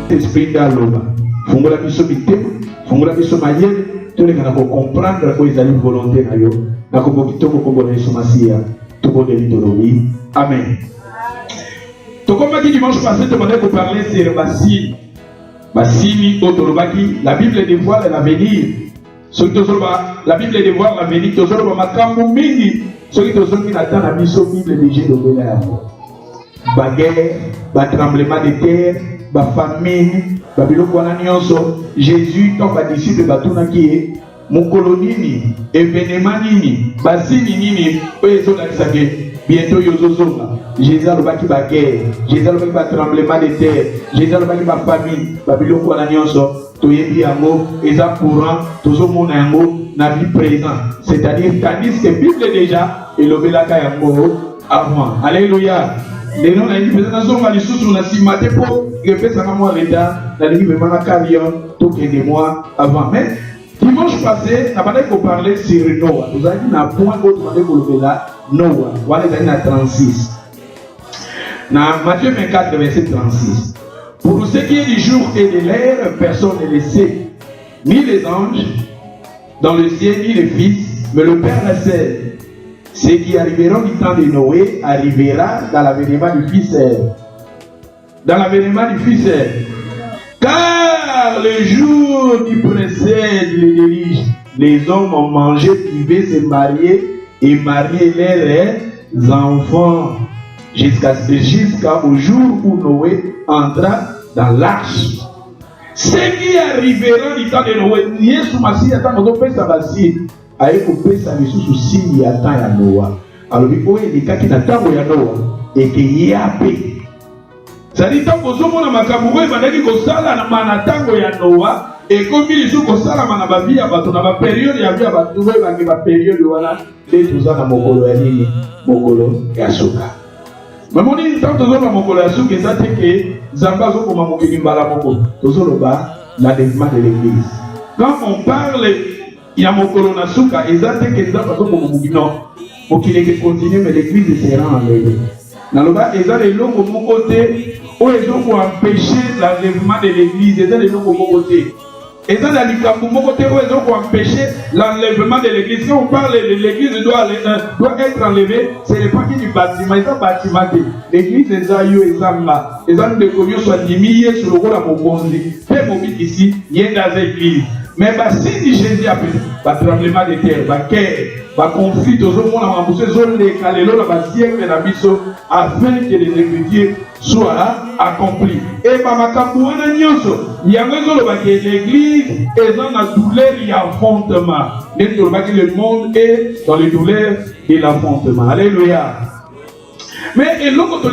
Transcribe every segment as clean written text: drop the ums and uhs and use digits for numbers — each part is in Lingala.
Esprit d'Aloba. Fongola biso bitema, fongola biso mayele, tous les gens comprendre que ils ont une volonté na yo. Na koboki to kobola biso masia, to kobola litorobi. Amen. To comme dit dimanche passé, tu m'as parlé sur Bassini. Bassini Otolobaki, la Bible dévoile l'avenir. La Bible dévoile l'avenir. Tu as makambo mingi. Ceux qui ont atteint la mission Bible déjà de la baguerre, tremblement de terre, famine, Jésus, tant que disciple, batunaki, mon colonini, événement nini, basini nini, bientôt yozozonga. Jésus a le baguerre, Jésus a le tremblement de terre, Jésus a le famine, babiloko wananyonso, toyebi yango, eza courant, tozo mona yango, na vie présent. C'est-à-dire, tandis que la Bible déjà, et le belaka yango avant. Alléluia. Les noms n'ont pas besoin de sous la cimate pour répéter ça moi l'état, la ligne de Manacalion, tout que des mois avant. Mais dimanche passé, on a parlé sur Noah. Vous avez dit un point où on a dit Noah. Voilà, vous avez dit 36. Dans Matthieu 24, verset 36. Pour ce qui est du jour et de l'heure, personne ne le sait, ni les anges dans le ciel, ni les fils, mais le Père le sait. Ce qui arriveront du temps de Noé arrivera dans l'avènement du Fils. Dans l'avènement du Fils. Car le jour qui précède le déluge, les hommes ont mangé, privé, se marier et marier leurs enfants jusqu'au jour où Noé entra dans l'arche. Ce qui arrivera du temps de Noé, Yesu Masi attend qu'on pèse sa bassine. Aïe coupé sa mission si y a tant à Noah. Alors il faut les cas qui n'attendent à Noah et qui y a paix. Ça dit tant que sommes dans ma cabourée, il dit que ça là n'attend à Noah et comme il dit que ça là ma babi a battu na période y a bien battu ma période voilà les tout ça dans mon colo ali mokolo ya suka. Mais mon dit tant que dans mokolo ya suka ça c'est que zamba zo comme mokili mbala moko. Tozolo ba la développement de l'église. Quand on parle il y a mon colonna souka, et ça c'est que ça passe comme non. Pour qu'il ait continué, mais l'église sera enlevée. Dans le bas, ils ont les locaux de mon côté, où ils ont empêché l'enlèvement de l'église, ils ont les locaux de mon côté. Ils ont les locaux de mon côté, où ils ont empêché l'enlèvement de l'église. Quand on parle de l'église doit être enlevée, ce n'est pas qu'il y a du bâtiment, ils ont bâtiment. L'église est à eux, ils sont là. Ils ont des communes soit diminuées sur le rôle à mon conduit. Fait mon but ici, il y a dans l'église. Mais si Jésus a pris tremblement de terre, conflit, tout le monde a embauché les calélos, afin que les écritures soient accomplies. Et il y a l'église est dans la douleur et l'affrontement. Le monde est dans les douleurs et l'affrontement. Alléluia. Mais l'autre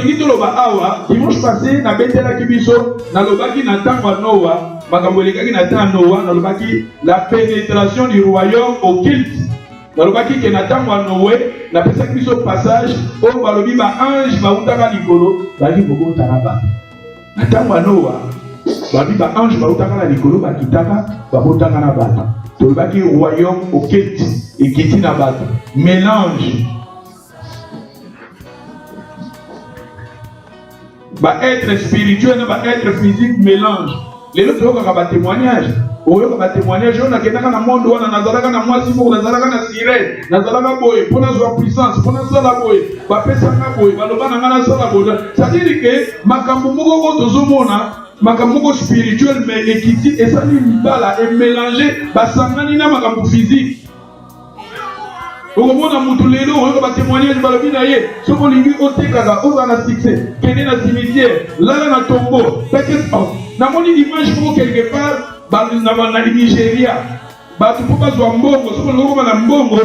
dimanche passé, na betela kibiso, na lobaki na tangwa Noah, makambolekaki na tangwa Noah, na lobaki la pénétration du royaume occulte. Na lobaki ke na tangwa Noé, na pesa kibiso passage, o balobi ba ange ba utaka likolo, bali boko taraba. Na tangwa Noah, balobi ba ange ba utaka na likolo, ba kitaka, ba botaka na bato. To lobaki royaume occulte, ekiti na bato. Mélange. Être spirituel, être physique, mélange. Les autres ont un témoignage. Au témoignage, on a quelqu'un dans le monde où on a Nazaraka, na moi, si vous Nazaraka, na sirène, Nazaraka boy, pour la puissance, pour la sala boy, Bapesanga boy, Balobana na sala boy. C'est-à-dire que Makambuko Tozomona, Makambuko spirituel, mais équité, et ça est mélangé, Basangani na Makambu physique. Au moment où on a témoigné de Balobinaye, ce qu'on lui dit, on a succès, qu'il est dans le cimetière, là, dans le tombeau, peut-être pas. Dans mon image, pour quelque part, dans le Nigeria, tu peux pas jouer en bongo, ce qu'on a en bongo,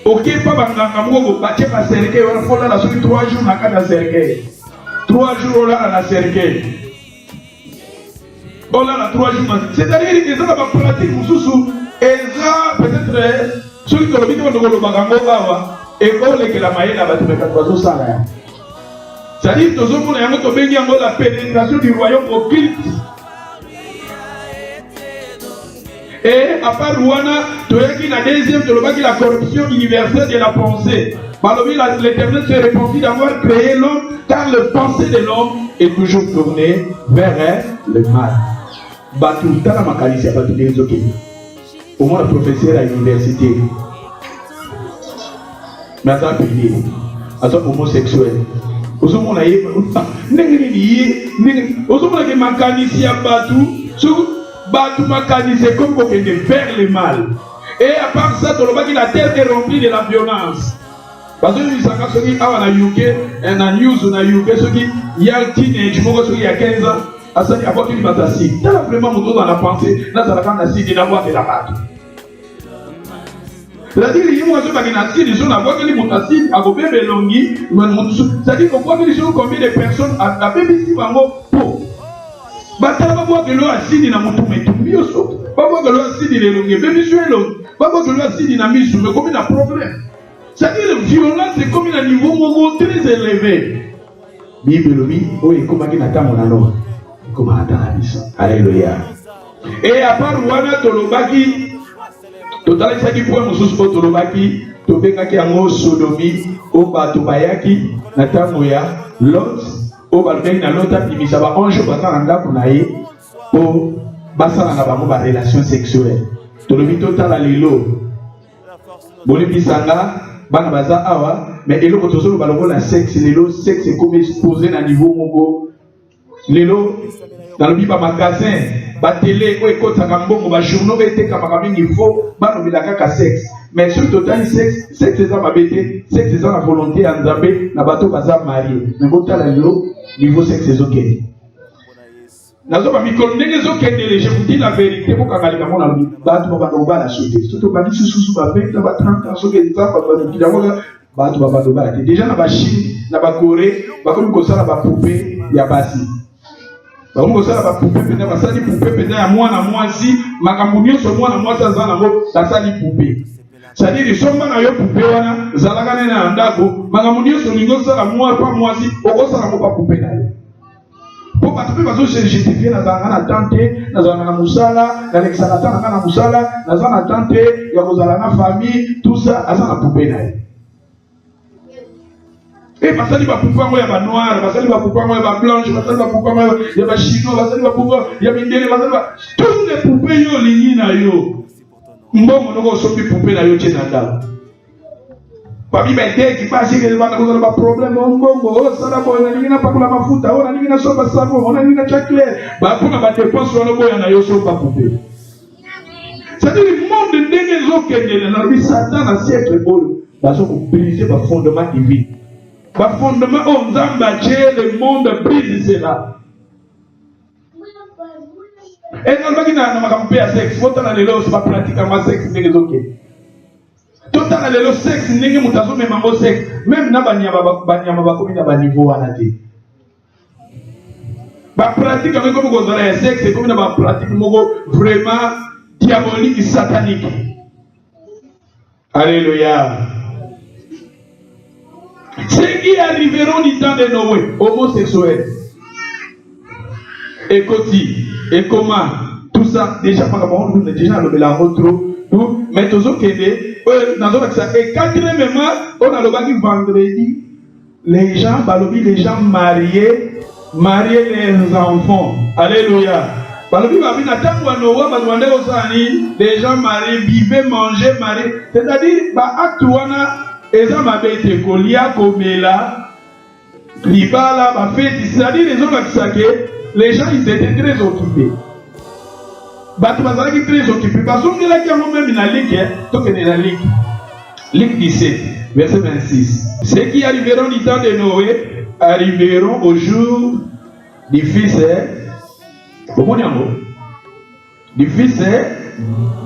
ok, pas en bongo, tu vas cercueil, on a fait là, sur 3 jours, on a fait la cercueil. 3 jours, on a la cercueil. On a 3 jours, c'est-à-dire qu'ils ont la pratique, et ça, peut-être. Ceux qui ont dit que le bagango et que la maille n'a pas de salaire. C'est-à-dire que tout le monde a la pénétration du royaume occulte. Et à part Rwanda, tu as la deuxième, tu as la corruption universelle de la pensée. L'Éternel se répandit d'avoir créé l'homme, car le pensée de l'homme est toujours tourné vers le mal. Batu, tala makalisi ya batu les ok. Au moins, le professeur à l'université. Mais attends, pédé. Attends, homosexuel. Aux hommes, on a eu. Aux hommes, on a eu makalisi ya batu. Batu makalisi comme pour vers le mal. Et à part ça, la terre est remplie de la violence. Parce que les gens qui sont en UK, en news, en UK, ceux qui y a un teenage, il y a 15 ans, à ça, il y a beaucoup de batailles. Il y a vraiment mon dans la pensée, dans la pensée, il y a d'avoir de la batte. C'est-à-dire qu'il y a des gens qui sont à voir que les motassines, à gober les longuis, c'est-à-dire qu'on voit que les gens, combien de personnes, à BBC, pour. Batala va voir que l'eau assis dans mon tout, mais tout mieux saute. Va voir que l'eau assis dans les longues, mais visuel l'eau. Va voir que l'eau assis dans la mise, mais comme il y a un problème. C'est-à-dire que la violence est comme un niveau très élevé. Bible, oui, oui, comme il y a un nom. Comme il y a un alléluia. Et à part Wana Tolobaki, total ça qui pourrait nous soutenir Tolobaki, Tobekaki en sodomie, au Batobayaki, Natamoya, Lot. Au balbek na lota pimisa ba ange batanga kunaye po basala na bango ba relation sexuelle to le bito tala lelo boli bisanga bana baza awa mais eloko tosolo balongo la sexe lelo sexe comme exposé na niveau moko lelo dans le biba magasin ba télé ko ekotaka mbongo ba journaux eteka makamingi fo bano bilaka ka sexe mais sur total sexe sexe za mabete sexe za la volonté ya nzambe na bato baza marié mais botala lelo niveau sexe ok. Nazo ba mikolo ndenge zokende je vous dis la vérité pour kangalika mona lobi bato ba la sauter surtout ba susu ba 20 ba 30 ans soke za ba kidamoga bato ba te déjà na ba Chine na ba Corée ba komi ko sala ba poupée ya basi ba komi ko sala ba poupée pena ba sali poupée pena ya mwana mwasi makambo nyonso mwana mwasi azana ngo ba sali poupée. C'est-à-dire que si on a eu poupée, zalaka na ndako, makambo nyonso lingo sala mwa pa mwasi, okosala ko pa poupée na yo. Po bato pe bazo se justifier na zanga na tante, na zanga na musala, na lexana tanga na musala, na zanga na tante, ya kozala na famille, tout ça azana poupée na yo. Et basali ba poupée ngo ya ba noir, basali ba poupée ngo ya ba blanche, basali ba poupée ngo ya ba chinois, basali ba poupée ya mindele, basali ba tous les poupées yo lingi na yo. Mbongo noko sopi poupée na yo tchenanda. Papi bete qui passe que va causer pas problème mbongo o sala ko na ningina pakula mafuta o na ningina sopa sabo o na ningina chocolat ba kuna ba dépense wana boya na yo sopa poupée. C'est-à-dire le monde ndenge zokende na bi Satan na siècle bol ba so ko briser ba fondement divin. Ba fondement o nzamba che le monde brise cela. Et dans le cas où on a sexe, on a le pas pratiquement sexe, mais ok. Tout à l'heure, le sexe, n'est pas même un sexe, même na banyama comme na niveau à la vie. Ba pratique comme vous avez sexe, c'est comme na ba pratique vraiment diabolique et satanique. Alléluia. Ceux qui arriveront du temps de Noé, homosexuels, et Koti, et comment, tout ça, déjà par rapport à déjà le mélange trop, mais tout ça qui est, et quatrièmement, on a le bagage vendredi, les gens mariés les enfants. Alléluia. Les gens mariés, vivent, manger, mariés. C'est-à-dire, les gens ils étaient très occupés. Ils étaient très occupés. Parce que là, il y a même une ligue, donc il y a une ligue. Ligue 17, verset 26. Ceux qui arriveront du temps de Noé arriveront au jour du Fils du Fils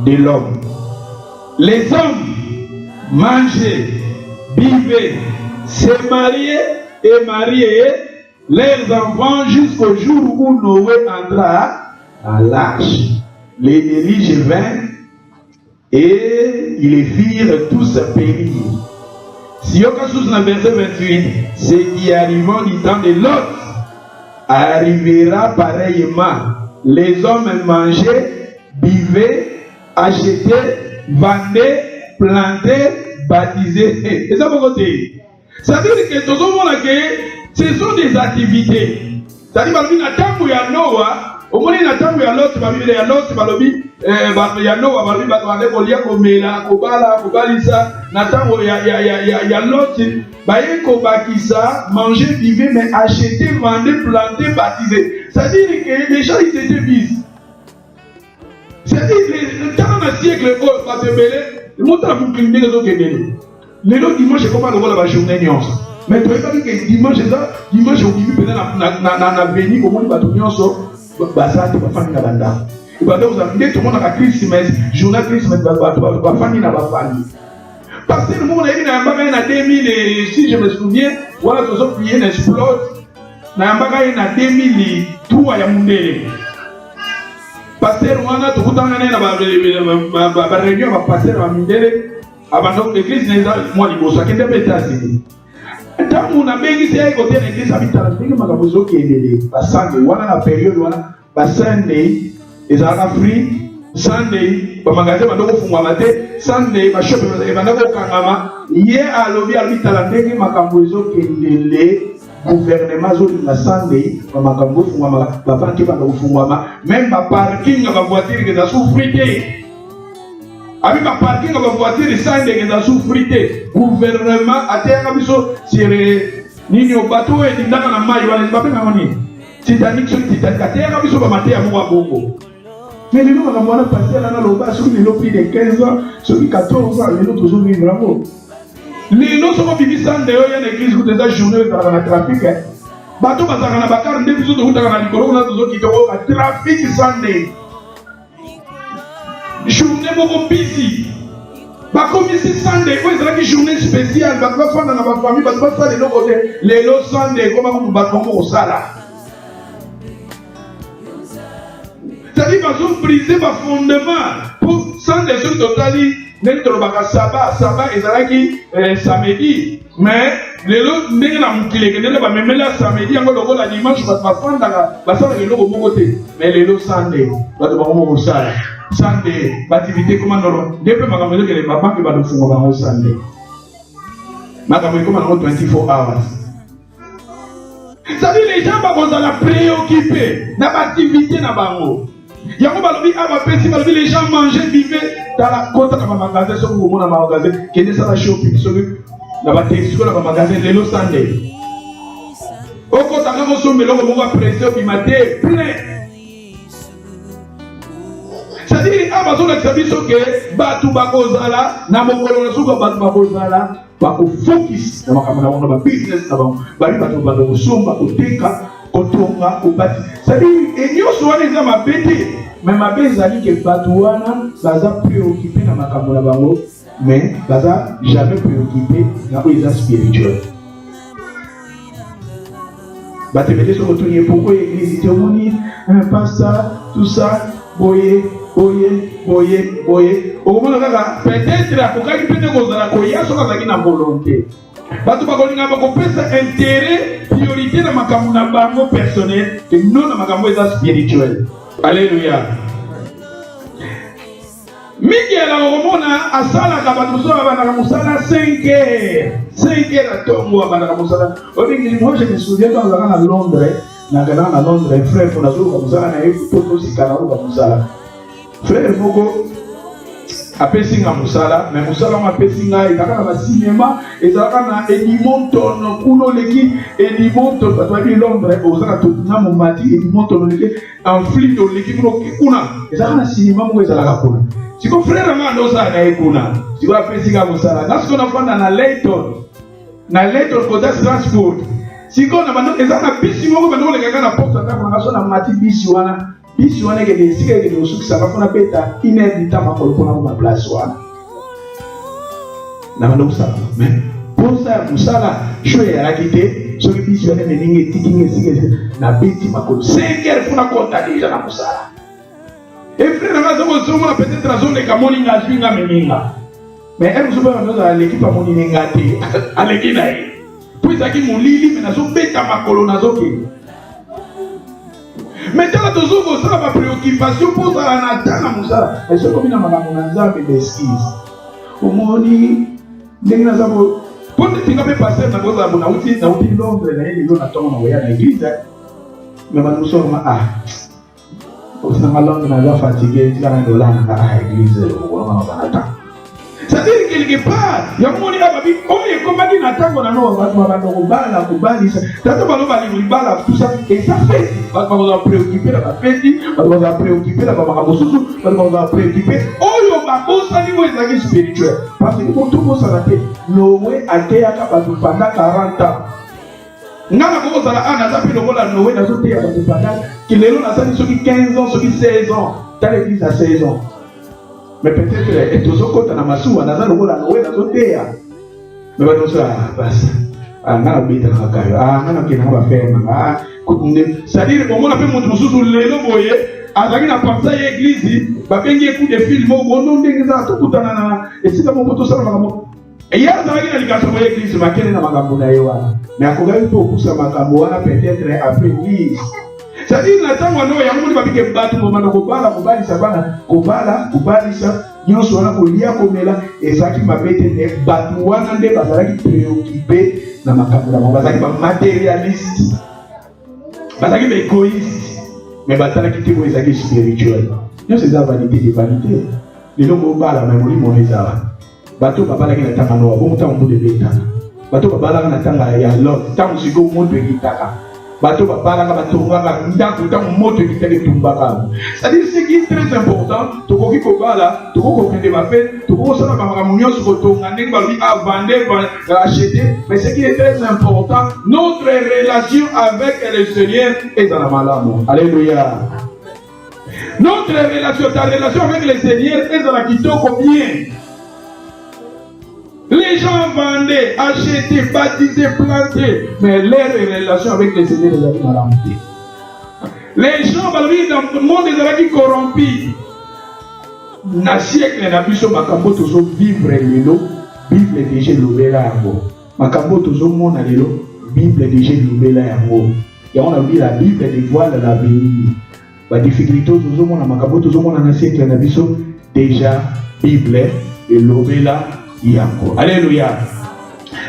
de l'homme. Les hommes mangeaient, vivaient, se mariaient et mariaient leurs enfants jusqu'au jour où Noé entra à l'arche. Les déluges vinrent et ils les firent tous périr. Si on casse dans le verset 28, ce qui arrivant du temps de Lot arrivera pareillement. Les hommes mangeaient, buvaient, achetaient, vendaient, plantaient, baptisé. Et ça, pourquoi c'est? Ça veut dire que tout le monde ce sont des activités. C'est-à-dire que dans le temps où il y a Noah, au moins dans le temps où il y a l'autre, il y a l'autre, il y a Noah, il y a Komela, Kobala, Kobalisa, dans le temps où il y a l'autre, il y a manger, vivre, mais acheter, vendre, planter, baptiser. C'est-à-dire que les gens, ils étaient bis. C'est-à-dire que dans le siècle, le monde a beaucoup de choses. Les autres dimanches, c'est comment on voit la journée de mais tu vois que dimanche, on vit peut-être dans l'avenir, au moins, il va ça, tu vas faire une banda. Il va dire, vous avez tout le monde à Christmas, journée Christmas, tu vas faire une banda. Parce que le monde a eu en 2000, si je me souviens, voilà, tout ça, il y a une explose. Dans 2003, il y a un monde. Parce que on a tout le temps la réunion va passer à Mindele. Avant l'église, moi, il faut qu'il y ait des États-Unis. Tant qu'on a bien dit à côté de l'église, ça va être un peu qui est la Sunday. Voilà la période, voilà la Sunday, les Arafri, Sunday, le magasin va donc fondre Sunday, le shop va donc kangama. Hier à l'objet à l'italandé, ma cambozo qui est le gouvernement zone la Sunday, ma cambo fondre ma banque va donc fondre même ma parking ma voiture qui est souffrité. Avec ma parking ma voiture Sunday qui est souffrité. Gouvernement a été un sur Nini au bateau et dans la maille, on va pas faire Titanic sur Titanic, a été un sur maté à moi bongo. Mais les gens on a passé là dans le bas sur les prix de 15 ans, sur les 14 ans, les autres sont venus bravo. Les gens sont venus sans d'ailleurs, il y a une église où des journées dans le trafic. Bateau va s'en abattre, des bisous de route dans la Nicolo, on a tous qui ont un trafic Sunday. Journée beaucoup busy. Comme ici, Sunday, vous avez une journée spéciale, vous allez faire dans la famille, vous allez faire les autres côtés, les autres Sunday, comment vous battez au Sala. C'est-à-dire qu'ils ont brisé le fondement pour Sunday sur le total, Sabbat, et samedi. Mais les autres, nous avons même là samedi, encore le dimanche, vous allez faire les autres côtés. Mais les autres Sunday, vous allez faire au Sala. Sunday, l'activité comme on depuis ma caméra que les mamans qui va nous faire au Sunday. Ma caméra comme on 24 hours. Ça dit les gens vont dans la préoccupés dans l'activité na bango. Yango balobi aba pesi balobi les gens manger vivre dans la côte dans ma magasin sur le monde dans magasin qui est ça la shopping sur la bâtisse sur la magasin le Sunday. Au côté de mon sommet là on va presser au matin plein. C'est-à-dire, Amazon a dit que Batu Bakozala, Namokolo Suka Batu Bakozala, Bako focus, Namakama business, Bari Batu Bakozumba, Oteka, Otonga, Obati. C'est-à-dire, et nous sommes les hommes à péter. Mais ma belle a dit que Batouana, Baza préoccupé dans ma caméra bango, mais Baza jamais préoccupé dans les spirituels. Batemete sur retourner pourquoi l'église était unie, un pasteur, tout ça, boye. Au moment où peut-être la coca qui peut te causer la coya sur la guine volonté. Batu bakolinga bakopesa intérêt priorité na makambo na bango personnel et non na makambo eza spirituel. Alléluia. Mingi ala omona asala ka batu so bana musala 5 heures à tongo bana musala. Obi moi je me souviens quand on à Londres, na Londres frère pour la zo musala na yefu poto sikana ko musala. Frère Moko a pesé à Moussala, mais Moussala a pesé à cinéma, et ça a Edmonton, Kuno Leki, Edmonton, parce que Londres, aux Anatoliens, mon mati, Edmonton, en flic de l'équipe Kuna, et ça a un cinéma, où est-ce que la Kuna. Si vous frère Amando, ça a Kuna, si vous avez pesé à Moussala, dans ce qu'on a fait dans Layton, côté transport, si vous avez des bis, vous avez des gars à porte, on a mati bis, Bisu wana ke desika ke usukisa bafuna peta inédita makolo pona ma place wana. Na ndo kusala. Mais pour ça musala choye ya kite so bisu wana meninge tikinge sike na biti makolo. 5 heures funa konta déjà na musala. Et frère na zo zo mona peut-être na zone ka moni na zwinga meninga. Mais elle zo ba na l'équipe a moni ngati alekina yi. Puis aki mulili na zo beta makolo na zo ke. Maintenant, toujours, vous avez ma préoccupation pour la Natana Moussa. Et ce comme il y a ma esquisse. Au moni, ndenge naza bo po tinga pe passer na boza bona uti Londres na ile na tona na ya l'église mais nous sommes au sein de Londres na fatigué tika na dola na église on va na c'est-à-dire quelque part, il y a un moment où il comme dit Nathan, on a un kubalisa. Tata balo bali bala tout ça et ça fait. On va préoccuper la fête, on va préoccuper la baba mosusu, on va préoccuper. Oh yo ba bossa niveau ezaki spirituel. Parce que pour tout monde ça la tête. Noé a été à pendant 40 ans. Ngana ko za la ana zapi lokola Noé na zote ya pendant qui lelo na sali soki 15 ans, soki 16 ans. Dans l'église à 16 ans. Mais peut-être que tous autres dans ma soue, dans le rôle à Noé, dans le thé. Mais voilà, ça passe. Ah, n'a pas été dans la caille. Ah, n'a pas été dans la ferme. Ah, c'est-à-dire qu'on a fait mon sous le loboye. Ah, ça qui n'a pas ça l'église. Bah, bien qu'il y ait coup de film, on n'a pas tout tout en et c'est comme on peut tout ça dans et il y a ça qui n'a pas de l'église, mais quelle est la magambo mais à quoi il faut que ça magambo peut-être après l'église. C'est-à-dire que la temps où il y a un monde qui va battre pour le kubalisa nyonso wana kolia komela ezaki mabete ne batu wana nde bazalaki préoccupé na makambo na bazalaki ba matérialiste bazalaki ba égoïste mais batalaki te ko ezaki spirituel nyonso eza vanité de vanité lelo kobala na molimo ezala bato babalaki na tanga no bo muta mbude beta bato babalaka na tanga ya lot tango siko moto ekitaka bato babalaka batongaka ndako tango moto ekitaki tumbaka. C'est-à-dire ce qui est très important tokoki kobala tokokokende bafe tokosala bamakambo nyonso kotonga ndenge balobi avande acheter, mais ce qui est très important notre relation avec le Seigneur est dans la malamu. Alléluia. Notre relation, ta relation avec le Seigneur est dans la kitoko bien. Les gens vendaient, achetaient, baptisaient, plantaient, mais leur relation avec le Seigneur les a mal. Les gens dans le monde des corrompus. Na siècle na biso makambo tozo vivre lelo, Bible déjà lobela yango. Makambo tozo mona lelo, Bible déjà lobela yango. Et on a dit la Bible dévoile l'avenir. La difficulté tozo mona makambo tozo mona na siècle na biso déjà Bible lobela yango. Alléluia.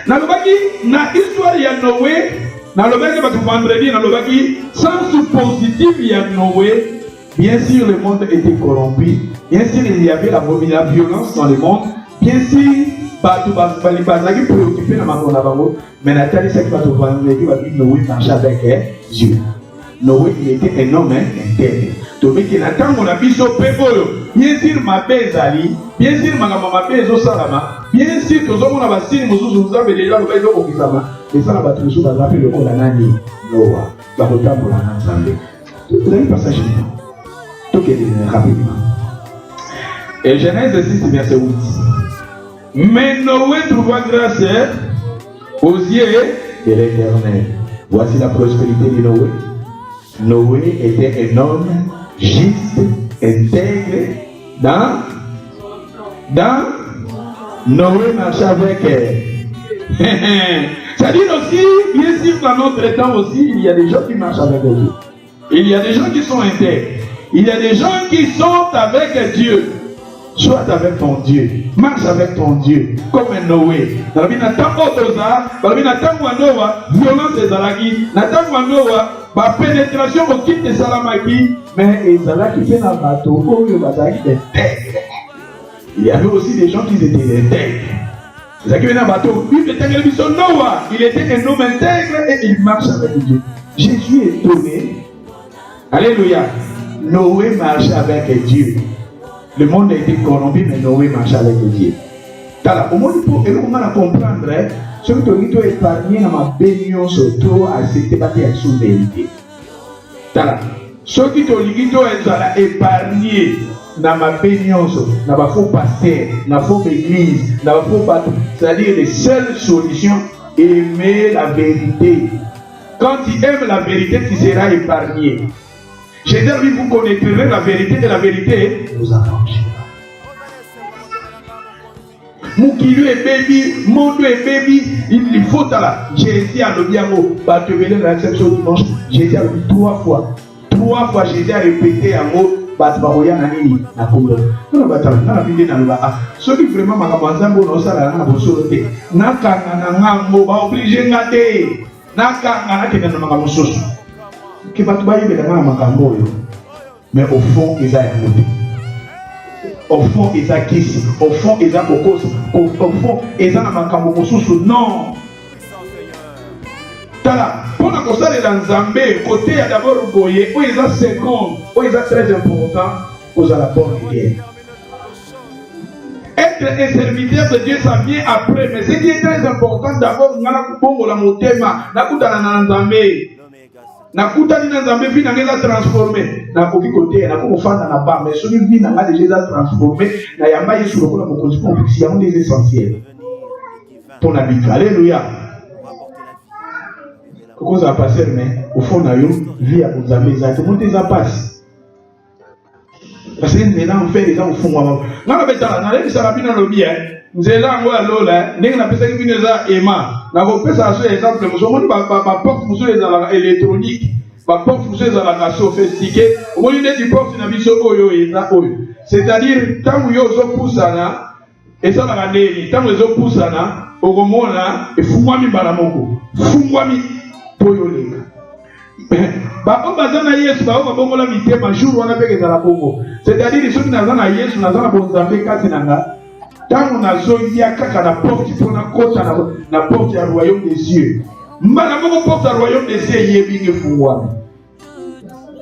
Na lobaki na histoire ya Noé, na lobaki ba vendredi na lobaki sens positif ya Noé. Bien sûr, le monde était corrompu. Bien sûr, il y avait la violence dans le monde. Bien sûr, les bazaki préoccupés dans ma vie. Mais Nathalie, c'est que Noé marchait avec Dieu. Noé, il était un homme intègre. Donc, il attend mon avis sur Pébolo. Bien sûr, ma bezali. Bien sûr, ma bezo salama. Bien sûr, que nous avons la vaccine, nous avons déjà le bezo au Kisama. Et ça, la batterie, nous avons fait le Kolanani. Noah. La rotable pour la Nanzambe. Vous avez pas ça chez nous. Rapidement. Et Genèse 6, verset 8. Mais Noé trouva grâce aux yeux de l'Éternel. Voici la prospérité de Noé. Noé était un homme juste, intègre. Dans Noé marchait avec ça dit aussi, bien sûr, dans notre temps aussi, il y a des gens qui marchent avec Dieu. Il y a des gens qui sont intègres. Il y a des gens qui sont avec Dieu. Sois avec ton Dieu. Marche avec ton Dieu. Comme Noé. Violence des Alaki. Pénétration au kit de Salamaki. Mais les Alaki fait un bateau. Il y avait aussi des gens qui étaient intègres. Il était un homme intègre et il marche avec Dieu. Jésus est donné. Alléluia. Noé marchait avec Dieu. Le monde a été corrompu, mais Noé marchait avec Dieu. Au monde pour comprendre, ce que tu as épargné dans ma bénion surtout à cette bataille sous vérité. Ce que tu as épargné dans ma bénion, dans ma faux pasteur, dans ma faux église, dans ma faux bateau, c'est-à-dire les seules solutions, aimer la vérité. Quand tu aimes la vérité, tu seras épargné. J'ai dit, vous connaîtrez la vérité et la vérité vous affranchira. Moukilou est baby, Mondo est baby, il faut là. Jésus a le diamo, battu la réception dimanche. Jésus a le 3 fois. 3 fois, Jésus a répété un mot bato bakoya na nini na kombo na bato na binde na loba soki vraiment makambo nzambo na osala na bosolo te nakanga na ngambo ba oblige ngate nakanga na kenda na makambo soso ke bato bayebela na makambo oyo mais au fond ils a yangote au fond ils a kisi au fond ils a kokosa au fond ils a na makambo mosusu non tala pona kosalela nzambe côté ya d'abord boye oyo eza seconde oyo eza très important kozala bonne idée. Être un serviteur de Dieu ça vient après mais ce qui est très important d'abord ngana kubongola motema nakutana na nzambe nakutani na nzambe vie nanga eza transformé nakoki côté nakokofanda na ba mais soki vie nanga déjà eza transformé na yamba yesu lokola mokonzi mpo ofisi yango nde eza essentiel mpona bitu. Alléluia. Kokoza passer mais au fond na yo vie ya konzambe eza te monte eza pasi parce que nzela en fait eza ofungwama ngana betala nalebisaka bino lobi nzela yango ya lola ndenge napesaki bino eza ema nakopesa so exemple mosusu omoni baporte mosusu ezalaka électronique baporte mosusu ezalaka sophistiqué omoni neti porte na biso oyo eza oyo c'est-à-dire ntango yo ozopusana ezalaka ndeni ntango ezopusana okomona efungwami mbala moko fungwami poyo lenga bao baza na yesu bao babongola mitema jour wana mpe ezala bongo c'est-à-dire soki naza na yesu naza na bonzambe kati na nga ntango nazoya kaka na porte mpona kota na porte ya royaume des cieux mbala moko porte ya royaume des cieux eyebingi efungwami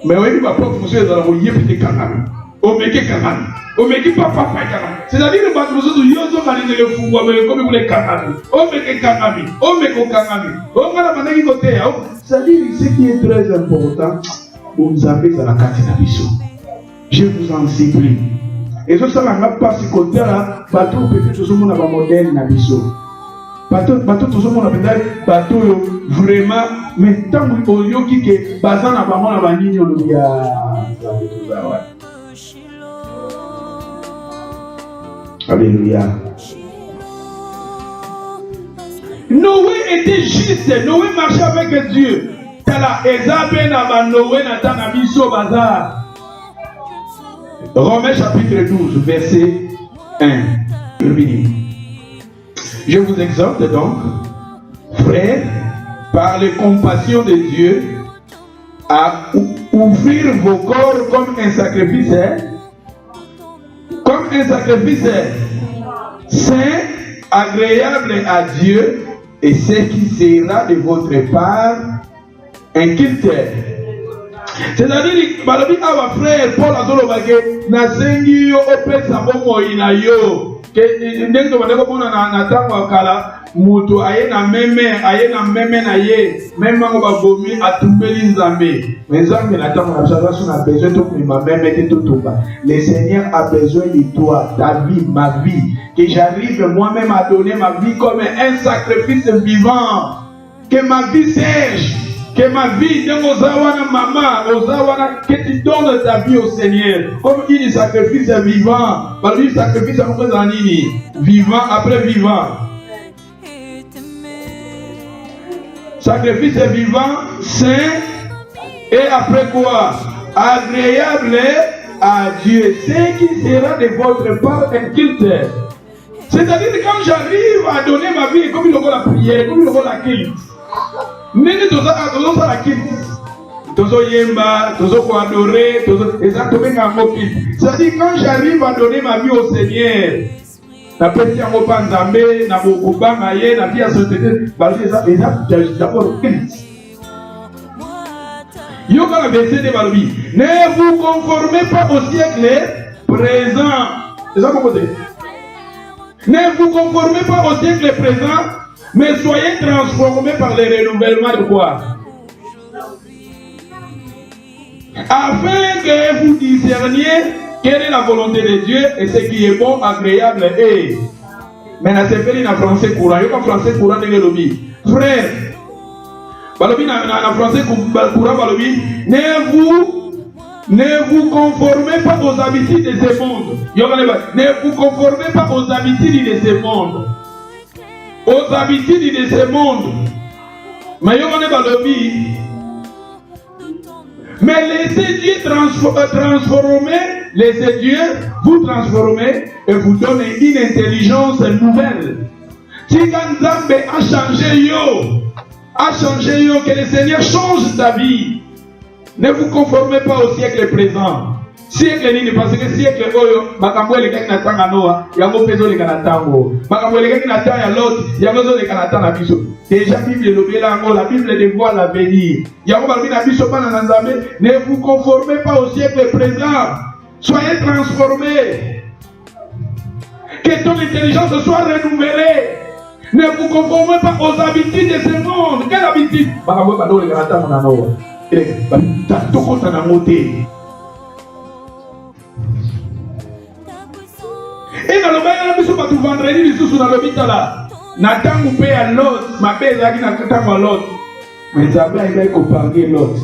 mais oyebi baporte mosusu ezala koyebi te kangami omeki kangami omeki papapa kangami c'est-à-dire bato mosusu yo ozokalingele efungwami ekomi kuna ekangami omeki kangami omeki okangami ongana bandaki koteya c'est-à-dire ce qui est très important bonzambe ezala kati na biso. Je vous en supplie ezosalanga mpasi kotala bato peut-être tozomona bamodele na biso bato tozomona mpenza bato oyo vraiment mais ntango oyoki ke baza na bango na banini olobi ya nzambe toza wana. Alléluia. Noé était juste, Noé marchait avec Dieu. Tala ezabe na ba Noé na tanga biso bazar. Romains chapitre 12 verset 1. Je vous exhorte donc, frères, par les compassions de Dieu, à ouvrir vos corps comme un sacrifice, saint, agréable à Dieu, et ce qui sera de votre part un culte. C'est-à-dire, balobi awa frère Paul azolobake nasengi yo opesa bomoi na yo ke ndenge tobandeko mona na ntango ya kala moto aye na meme na ye meme yango babomi atumbeli nzambe mais nzambe na ntango na biso azaso na besoin tokomema meme te totumba. Le Seigneur a besoin de toi, ta vie, ma vie, que j'arrive moi-même à donner ma vie comme un sacrifice vivant, que ma vie sèche, que ma vie, que tu donnes ta vie au Seigneur comme un sacrifice vivant. Parce que sacrifice vivant après vivant. Sacrifice vivant, saint, et après quoi? Agréable à Dieu. Ce qui sera de votre part un culte. C'est-à-dire que quand j'arrive à donner ma vie, comme il y aura la prière, comme il y aura la culte. Nini toza la kilt tozo yemba tozo ko adorer tozo exactement comme kilt. C'est-à-dire quand j'arrive à donner ma vie au Seigneur na pesi yango pa nzambe na bokubanga ye na pia société balobi eza d'abord kilt. Yo kana verset de balobi ne vous conformez pas au siècle présent. C'est ça mon côté. Ne vous conformez pas au siècle présent, mais soyez transformés par le renouvellement de quoi? Afin que vous discerniez quelle est la volonté de Dieu et ce qui est bon, agréable et... Maintenant, c'est fait en français courant. Il y a un français courant de l'objet. Frère, en français courant, ne vous conformez pas aux habitudes de ce monde. Ne vous conformez pas aux habitudes de ce monde. Aux habitudes de ce monde. Mais Mais laissez Dieu laissez Dieu vous transformer et vous donner une intelligence nouvelle. Tika Nzambe a changé que le Seigneur change ta vie. Ne vous conformez pas au siècle présent. Siècle nini parce que siècle oyo makambo elekaki na tanga Noa yango pezo leka na tango makambo elekaki na tanga ya Lot yango zo leka na tanga biso. Déjà Bible lobela ngo la Bible dévoile l'avenir. Yango balobi na biso bana na Nzambe, ne vous conformez pas au siècle présent. Soyez transformés. Que ton intelligence soit renouvelée. Ne vous conformez pas aux habitudes de ce monde. Quelle habitude? Makambo bado leka na tanga na Noa. Toko tana ngote. Et dans le bail de ce vendredi, nous sommes dans l'hôpital là. Nathan ou paye à l'autre, ma belle a dit Nathan à l'autre. Mais Zambé a comparé l'autre.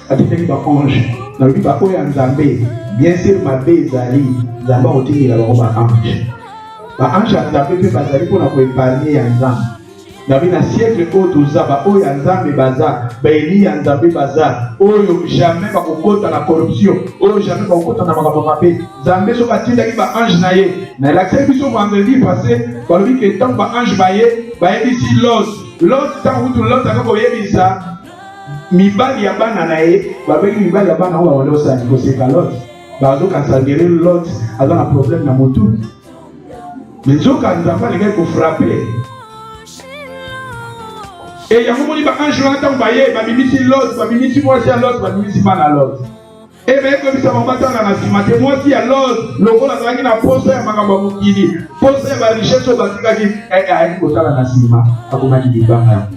A dit qu'il va ange. Dans le bas où il y a un Zambé, bien sûr ma belle Zali, Zamba a dit qu'il a l'homme ange. Ma ange a Zambé peut pas Zali pour nous épargner un Zambé. Dans le siècle où tout ça, où il y a un Zambé bazar, il y a un Zambé bazar, où jamais pas qu'on compte la corruption, où jamais pas qu'on compte la mapapapé. Zambé so bati daki ba ange naye. Na l'accès biso vendredi passé, par lui que tant ba ange baye, baye ici l'autre tant où tout l'autre a ko yebisa. Mibali ya bana naye, ba beki mibali ya bana wa walo sa ko se l'autre. Ba zo ka sangere l'autre, a un problème na motu. Mais zo ka nzamba les gars ko frapper. Et il y a un moment où il y a un jour, il y a bimisi l'autre, il bimisi moi aussi à l'autre, il bimisi man à l'autre. Et bien comme ça, on va dans la cimatière, moi aussi à l'autre, le rôle à la pose à Magamba Mukini, pose à la richesse au Batika qui est à un côté de la cima, à comment il dit Banga.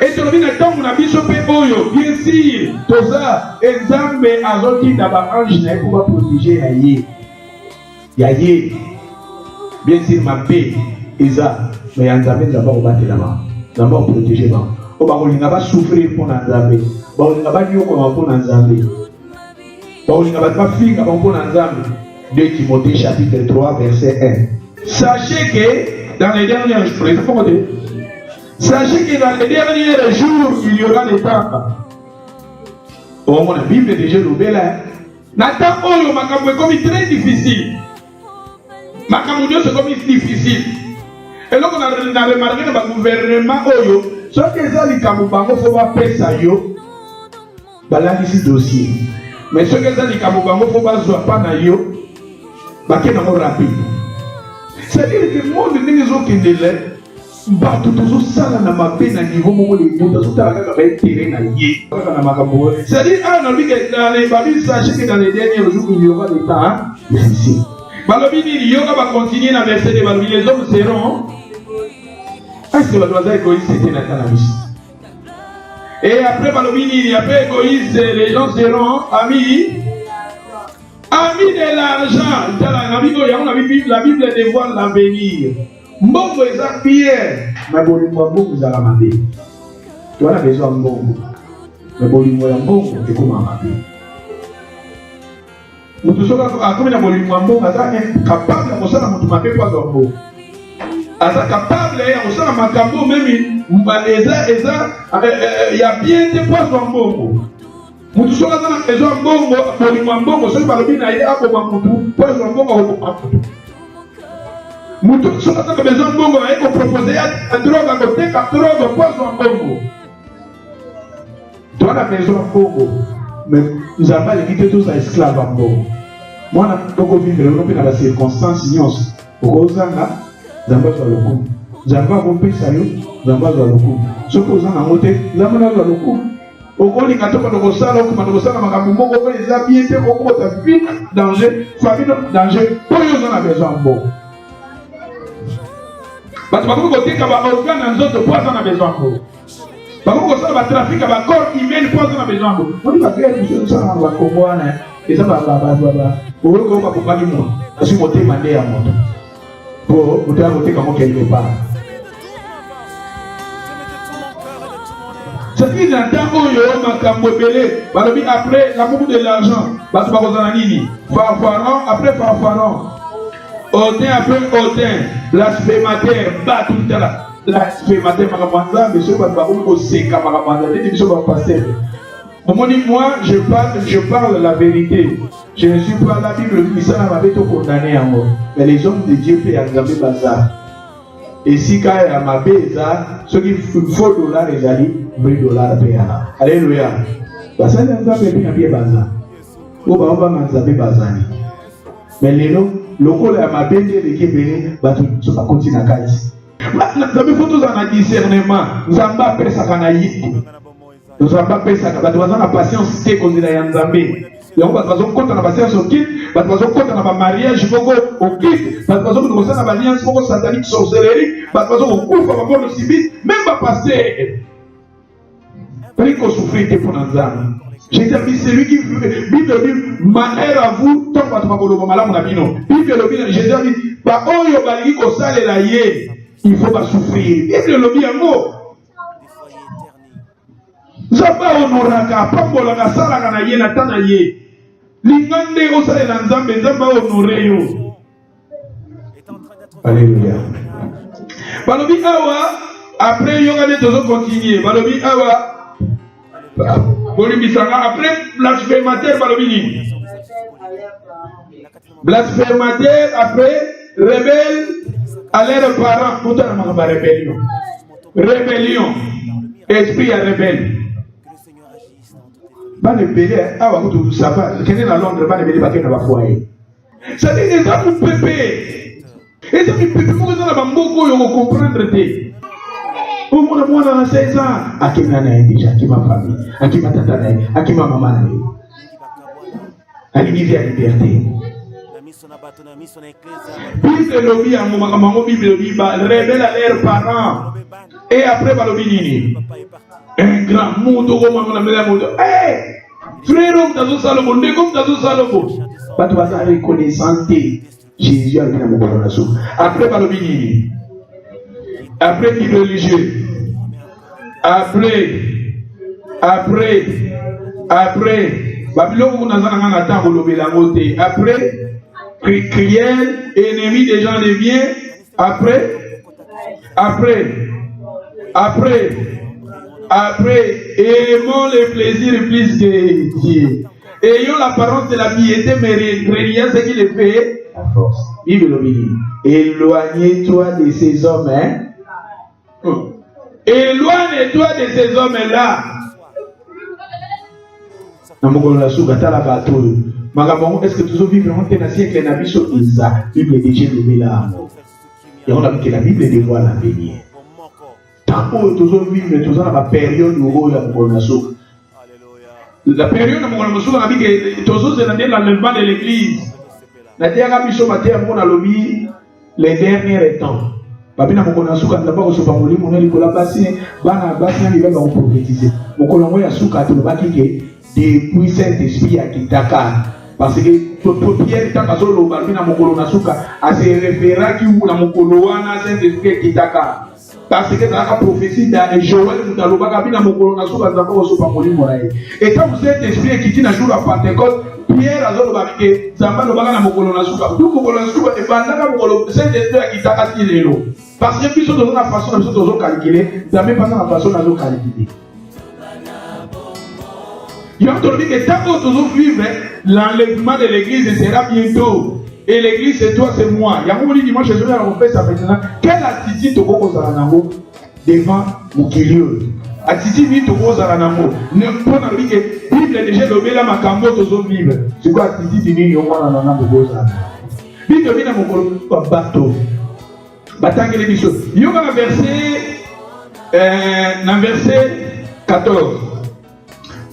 Et sur le temps où on a mis ce péboyo, bien sûr, tout ça, et Zambe a zoti d'abord ange pour protéger Yaye. Yaye, bien sûr, ma paix, Isa, mais il y a un Zambe d'abord au battre là-bas. D'abord protéger moi. On va souffrir pour Nzambe. On va pas dire pour Nzambe. On va pas faire pour Nzambe. 2 Timothée chapitre 3 verset 1. Sachez que dans les derniers jours, sachez que dans les derniers jours, il y aura des temps. Oh, mon Bible déjà l'oublie là. Nathan Oyo makambo est comme très difficile. Makambo c'est comme difficile. Et donc on a remarqué que le gouvernement Oyo, ce que les Likamoubango faut pas payer ça yo, là ici dossier. Mais ce que les Likamoubango faut pas jouer pas na yo, bah qu'est n'importe rapide. C'est-à-dire que le monde n'est pas qui délai, bah tout ça là n'a pas payé na niveau moment les monde tout à l'heure va être tiré na yé. C'est-à-dire ah non lui que dans les babis sachez que dans les derniers jours il y aura des temps difficiles. Balobini il y aura continuer na verset de Balobini les hommes seront. Est-ce que le doigt égoïste c'était la cannabis? Et après Balobini, après égoïste, les gens seront amis. Amis de l'argent. La Bible dévoile l'avenir. Mbongo est Pierre. Mais Mbongo vous allez m'appeler. Tu as besoin de Mbongo. Mais Mbongo est comme un appel. Nous tous sommes comme Mbongo, capable de faire un peu pas d'Mbongo. Asa capable ya kusema makambo mimi ya bien de poisson mbongo. Mutu soka sana besoin mbongo, pour mbongo so balobi na ile ako ba mutu, poisson mbongo ko mafutu. Mutu soka sana besoin mbongo na iko proposer ya droga ko teka droga poisson mbongo. Tu as besoin mbongo, mais nous avons pas quitter tous les esclaves mbongo. Moi na toko vivre dans la circonstance nyos. Okozanga Zamba za lokumu. Zamba kompesa yo, zamba za lokumu. Soko za na mote, zamba na za lokumu. Okoli katoka ndokosala okuma ndokosala makambo moko ko les bien te ko ko ta vie danger, famille danger. Pour yo na besoin mbongo. Parce que ko teka ba organe nzoto poza na besoin mbongo. Ba ko sala ba trafic ba corps humain poza na besoin mbongo. On va faire tout ça na ba kongwana. Et ça ba. Pour ko ba ko bagi mo. Asi mote mande ya moto. Pour vous dire comment quelque part. C'est qu'il entend Oyo makambo belé. Balobi après l'amour de l'argent. Bato bakozana nini? Farfaron après farfaron. Hautain après hautain. Blasphémateur. Bat tout là. Blasphémateur makambo nzambe. Monsieur bato bakomi koseka makambo nzambe. Ndeti biso ba pasteur. Moi, je parle la vérité. Je ne suis pas la Bible qui s'en avait tout condamné en moi. Mais les hommes de Dieu peuvent aggraver bazar. Et si quand il y a ma beza, ceux qui font $, ils allaient $10 Alléluia. Parce que nous avons bien bazar. On va m'enzaber bazar. Mais les noms, le col à ma bête de Kébélé, tu vas continuer à cailler. Nous avons fait tous un discernement. Nous avons pas fait ça quand nous n'avons pas fait ça. Nous avons la patience c'est qu'on est dans Zambé. Et on va faire compte de la patience au kit, on va faire compte de la mariage au kit, on va faire compte de la alliance satanique sorcellerie, on va faire compte de la mort de civil, même pas passer. Rico souffrir pour nous. J'ai dit, celui qui Bible dit, malheur à vous, tant que vous avez malade, mon ami, non. Bible dit, Jésus dit, bah, oh, yo, bah, il faut pas souffrir. Bible le dit, en mot. Zaba honoraka, pambolaka, salaka na ye, na tana ye. Lingande osale na nzambe, nzamba honoré yo. Alléluia. Balobi awa, après yogane tozo continuer. Balobi awa, bolibisanga, après blasphémateur, balobi ni. Blasphémateur, après rebelle, à leurs parents, tout à la rébellion. Rébellion, esprit à rebelle. Ba ne belé awa ko ça va kene na Londres ba ne belé ba kene na foyer ça dit les gens pépé et ça mi pépé mo na ba mboko yo comprendre te au moins moi na 16 ans akina na déjà qui ma famille akima tata na akima maman na ali vivre la liberté Bible lobi ya mama maman Bible lobi ba rebelle à leurs parents et après ba lobi nini un grand monde comme on a mis la mode. Eh, frère, on t'a dit Salomo, ne comme t'a dit Salomo. Pas de hasard reconnaissant Jésus a bien mon corazon. Après Balobini, après qui religieux, après, Babylone vous n'avez pas attendre le bélamoté. Après, criel, ennemi des gens de bien. Après, aimons les plaisirs plus que Dieu. Ayons l'apparence de la piété, mais rien ce qui les fait la force. Bible le dit. Éloignez-toi de ces hommes. Éloigne-toi de ces hommes-là. Est-ce que tous vivent en un siècle na biso Isa, Bible déjà levé là. Et on a vu que la Bible dévoile l'avenir. Tant que tous vivent tous dans la période où il y a mon la période où on a vu que tous c'est l'enlèvement de l'église. La terre biso maté mon alobi les derniers temps. Babina mokona suka ndaba ko sopa molimo na likola basi bana basi na libanga ko prophétiser. Mokolo ngoya suka to baki ke depuis cet esprit à Kitaka. Parce que Pierre Takazolo Barbina Mokolo Nasuka a se référé qui ou la Mokolo wana cet esprit Kitaka. Parce que dans la prophétie de Joël Moutaloba Kabina Mokolo Nasuka Zako Sopa Molimo Rae. Et quand vous êtes esprit qui dit un jour à Pentecôte, Pierre Azolo Babike, Zamba no Bagana Mokolo Nasuka. Tout Mokolo Nasuka et Bandaka Mokolo, cet esprit à Kitaka Tilelo. Parce que puis dans la façon de nous calculer, Zamba pas dans la façon de nous calculer. Il y a entendu que tant que nous vivons, l'enlèvement de l'église sera bientôt. Et l'église, c'est toi, c'est moi. Il y a un moment dimanche, je vais faire ça maintenant. Quelle attitude tu as devant mon kilieux? Attitude tu as ne pas dire que la Bible est déjà levée là, ma cambo, tu vivre. C'est quoi attitude tu as dans la Bible est dans mon bateau. Batangele biso. Il y a un verset 14.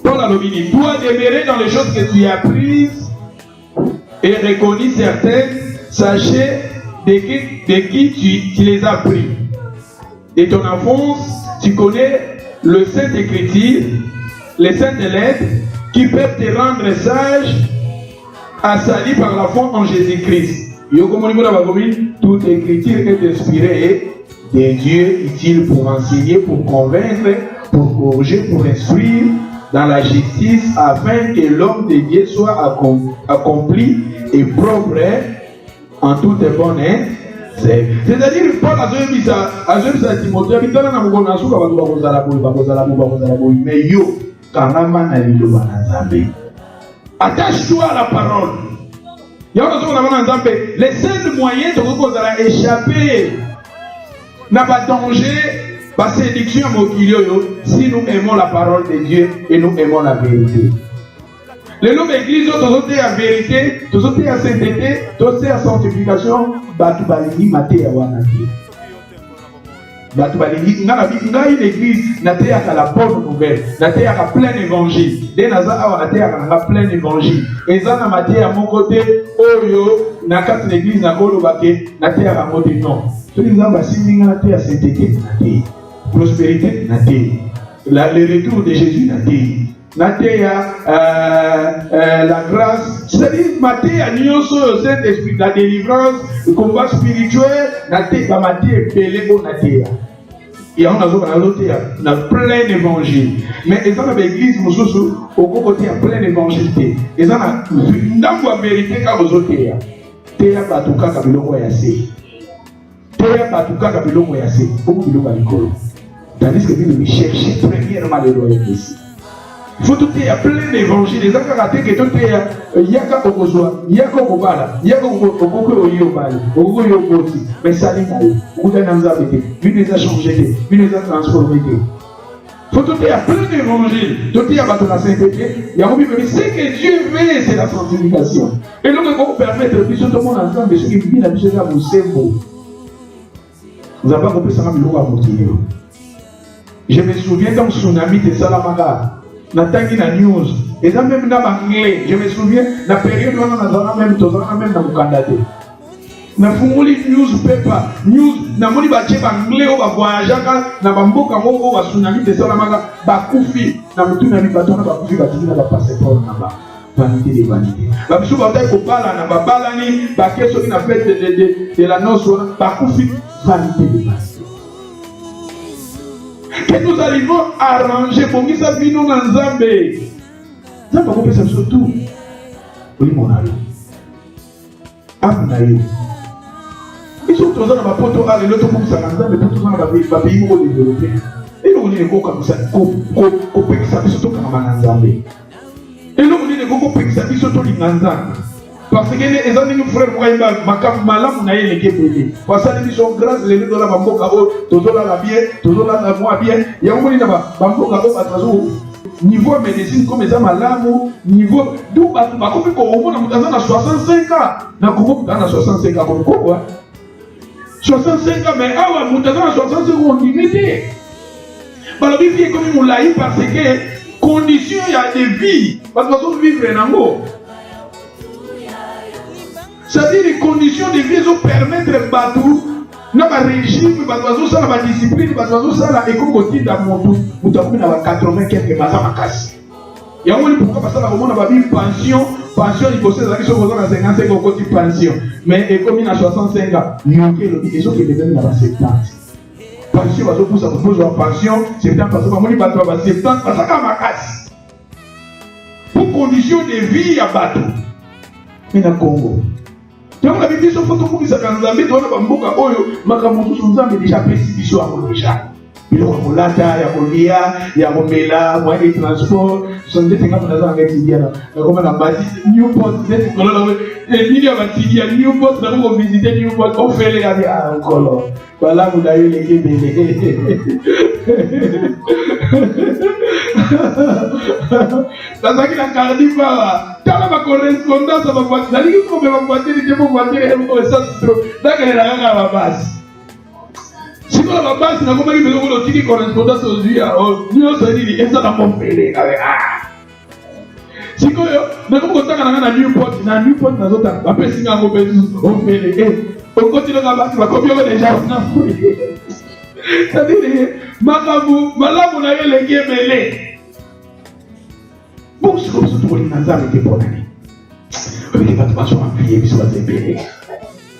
Paul Alobini, dois demeurer dans les choses que tu as prises et reconnues certaines, sachez de qui tu les as pris. De ton enfance, tu connais le Saint Écriture, les saintes lettres qui peuvent te rendre sage, assali par la foi en Jésus-Christ. Toute écriture est inspirée de Dieu, utile pour enseigner, pour convaincre, pour corriger, pour instruire dans la justice, afin que l'homme de Dieu soit accompli et propre en toute bonne c'est-à-dire Paul a dit ça à Timothée, mais yo kangama na liloba na Nzambe. Attache-toi à la parole. Le seul moyen de vous échapper n'a pas danger, pas séduction si nous aimons la parole de Dieu et nous aimons la vérité. Les noms d'église, tous ont la vérité, tous ont la sainteté, tous ont la sanctification, batu balingi mate ya wanaki. Batu balingi ngai l'église na te ya la bonne nouvelle, na te ya plein évangile. Dès naza awa na te ya plein évangile. Eza na mate ya mon côté oyo na kati l'église na kolo bake na te ya moté non. Tous les gens basinga na te ya sainteté na te. Prospérité na te. Le retour de Jésus na te. La grâce, c'est-à-dire Matéa Nyoso, Saint-Esprit, la délivrance, le combat spirituel, Natéa, Matéa, Pélégo, Natéa. Et on a plein d'évangiles. Mais ils ont l'église, au côté, il y a plein d'évangiles. Ils ont une vérité quand vous êtes là. Théa Batouka Kabiloko Yase. Théa Batouka Kabiloko Yase. Beaucoup de gens ont tandis que nous cherchons premièrement les lois ici. Il faut tout y a plein d'évangiles. Les gens qui ont raté que tout est yaka okozwa, yaka okobala, yaka okoko oyobali, okoko yobosi. Mais ça n'est pas. Vous avez un zabété, vous les a changés, vous les a transformés. Il faut tout y a plein d'évangiles. Tout y a battu la sainteté. Il y a oublié que ce que Dieu veut, c'est la sanctification. Et donc, il faut permettre que tout le monde ensemble, ce qui vit la mission à vous, c'est beau. Vous n'avez pas compris ça, mais vous avez je me souviens d'un tsunami de Salamanga. Natangi na news. Et ça même dans l'anglais. Je me souviens, la période où on a même dans le Canada. Na funguli newspaper, news, na moni ba cheba anglais au ba voyager na bamboka ngo ba tsunami de Salamanga ba kufi na mutu na libato na ba kufi ba tina ba passeport na ba. Vanité de vanité. Ba biso ba taille ko bala na ba bala ni ba keso ki na fête de la noce ba kufi vanité de vanité. Que nous arrivons à arranger pour que ça vienne dans Nzambe. Ça va couper ça surtout. Oui, mon ami. Amunayo. Ils sont tous dans la poto à l'autre pour ça Nzambe, pour tous dans la pays pour développer. Et nous on dit que comme ça, couper ça surtout comme Nzambe. Et nous on dit que couper ça surtout Nzambe. Parce que les amis frères Moïba, Makam Malam n'a eu les guéris. Parce que les gens grâce les gens de la Bamboka, toujours la bien, toujours la moins bien. Il y a un moment où Bamboka à niveau médecine comme les Amalam, niveau d'où Bakoumi Koromo dans 65 ans. N'a dans 65 ans comme quoi 65 ans, mais ah, Moutazan 65 ans, on limité. Balobi vie comme on l'a eu parce que conditions il y a des vies. Parce que vivre en haut. C'est-à-dire les conditions de vie sont permettre Batou, n'a régime, Batou, ça la discipline, Batou, ça la éco-côté dans mon tout, vous avez 80 quelques mazamakas. Il y a un moment pourquoi parce que la monde a pas une pension, il possède la question aux 55 ans côté pension, mais comme il a 65 ans, il y a des gens qui deviennent dans la 70. Pension, parce que pour ça, vous posez en pension, 70 parce que mon Batou va 70 parce que makas. Pour conditions de vie à Batou, mais dans le Congo. Donc la Bible dit que pour que ça Nzambe doit na bamboka oyo makamutu Nzambe déjà précipitation à déjà. Il y a kolata, ya kolia, ya komela, moyen de transport, sont des thèmes qu'on a dans Gaïtiana. Comme la base Newport, c'est que là il y a Batidia Newport, là on visiter Newport, on fait les ah encore. Voilà vous avez les guides. Dans ça qui a cardifa, t'as la correspondance à ma voiture, la ligne comme ma voiture, il faut voiture et on ça trop. D'accord, la à la base. Si on a la base, n'a pas besoin de correspondance aux yeux, nous ça dit et ça n'a pas fait ah. Si on n'a pas besoin de Newport, na Newport na zota, après si on on fait on continue la base, va combien déjà on c'est-à-dire makabu malamu na yele gemele. Bon, c'est comme ça tout le monde était bon année. Avec les bâtiments sont appuyés, ils sont épais.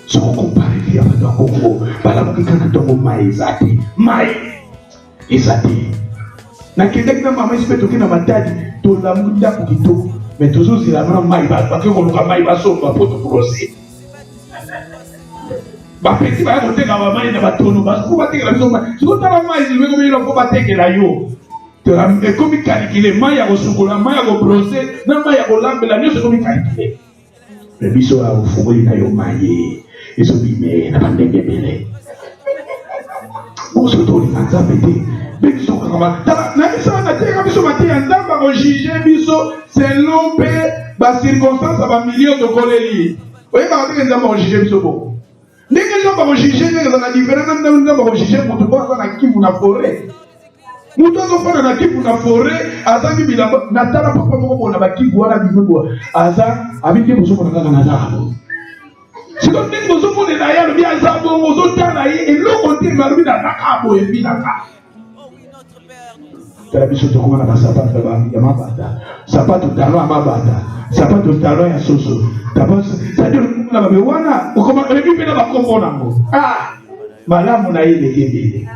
Sont comparés avec un Congo. Par la boucle de ton maïzate. Maïzate. Na Québec, na maman, je peux toquer dans ma tête. Tout la mouda pour qu'il toque. Mais toujours, c'est la maman maïba. Parce que on a maïba sur ma pote pour brosser. Bah, petit, bah, on te la maman, il n'a pas tourné. Parce que vous battez la maison. Si vous avez la maman, il veut comme il faut battre la yo. Et comme il calcule, Maya Rosukola, Maya Robrosé, Namaya Rolambela, nous sommes comme calculé. Le biso a oufoué na yo maye, et so bime na pandenge bele. On se trouve dans ça pété. Biso kama, na biso na teka biso mati anda ba ko juger biso selon ba circonstance ba million de koleli. Oye ba teka nda ba juger biso bo. Ndenge nda ba juger ndenge na différence nda ba juger mutu ko na kivu na forêt. Mutu azofana na kivu na forêt azangi bilamba na tala papa moko na ba kivu wana bivuko aza abike bozo na kaka na zabo. Siko ndenge bozo ko na ya lobi azabo bozo tana ye eloko te malubi na nakabo ebinaka. Tala biso to komana ba sapato ba ya mabata. Sapato talon mabata. Sapato talon ya soso. Tabas c'est-à-dire na ba wana ukoma lebi pena ba kombo nango. Ah malamu na ile kebele.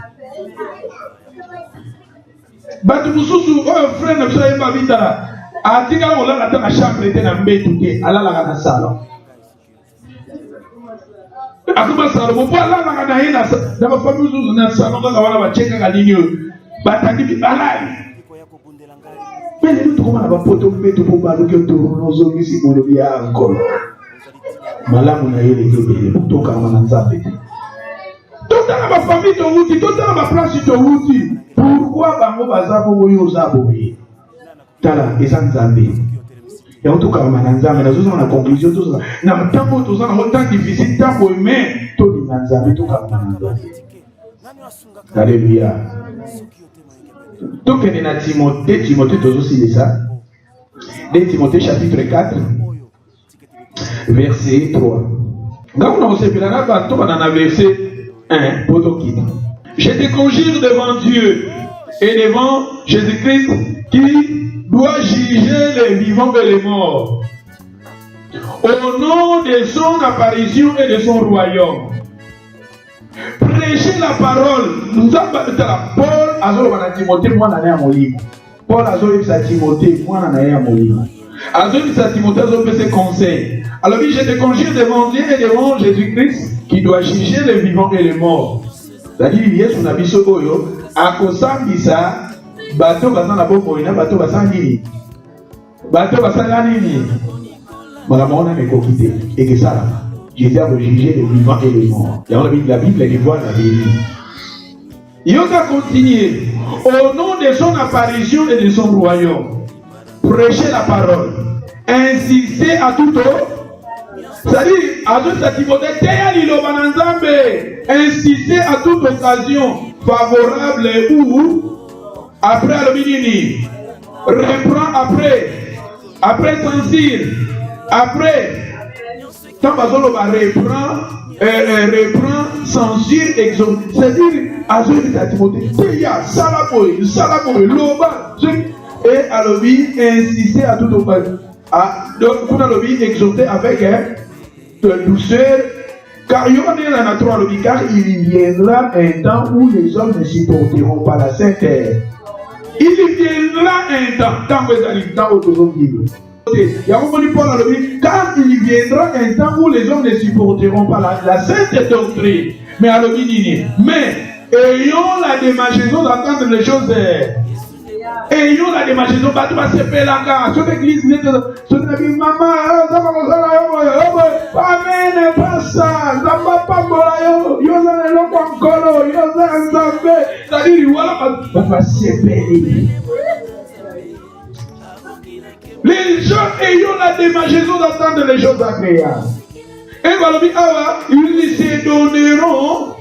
Batu mususu oyo frère na biso yemba bitala atika olala ta na chambre te na mbetu te alala na salon akuma salon mo alala na hina na ba famille mususu na salon ka wana ba cheka ka linyo bataki bibalali pele lutu koma na ba poto mbetu po ba luki to nozo misi mo lobi ya nkolo malamu na yele kebele kutoka na nzambe totala ba famille to wuti totala ba place to wuti. Pourquoi bango bazabo boyo zabo be tala ezanzambe ya utuka mananzambe nazo na conclusion tout ça na tambo tout ça na temps difficile tambo mais to dinanzambe tuka mananzambe. Alléluia. Donc na Timothée tout aussi de ça. De Timothée chapitre 4 verset 3. Quand on se pela ba to na verset 1 potokita. Je te conjure devant Dieu et devant Jésus-Christ qui doit juger les vivants et les morts. Au nom de son apparition et de son royaume. Prêchez la parole. Nous avons Paul a Timothée, moi n'en ai à Molimo. Paul a Timothée, moi n'en ai à Molimo. A Timothée, a ses conseils. Alors, je te conjure devant Dieu et devant Jésus-Christ qui doit juger les vivants et les morts. C'est-à-dire Yesu na biso oyo akosambisa bato baza na boko ina bato basala nini makambo wana mekokite ekesalama Jésus a jugé les vivants et les morts. La Bible dévoile la vérité. Il a continué au nom de son apparition et de son royaume. Prêchez la parole, insistez à tout c'est-à-dire, à toute Timothée, insistez à toute occasion favorable ou après le minini, reprend après censure, après, tant reprend, censure, exhorte. C'est-à-dire, à Timothée, loba, et à l'objet, insister à toute occasion. Donc, vous avez exhorté avec de douceur, car il y viendra un temps où les hommes ne supporteront pas la sainte terre. Il viendra un temps, quand vous allez dans votre Bible. Car il viendra un temps où les hommes ne supporteront pas la sainte doctrine. Mais à ayons la démangeaison d'entendre les choses. Ayons la démangeaison, tu vas se faire la carte. Sur l'église, tu vas dire, maman, amen, pas ça, ça va pas mourir, yo ça ne l'ont pas encore, yo ça ne c'est-à-dire, voilà, on va se faire. Les gens ayant la démangeaison d'entendre les choses agréables. Et voilà, ils se donneront.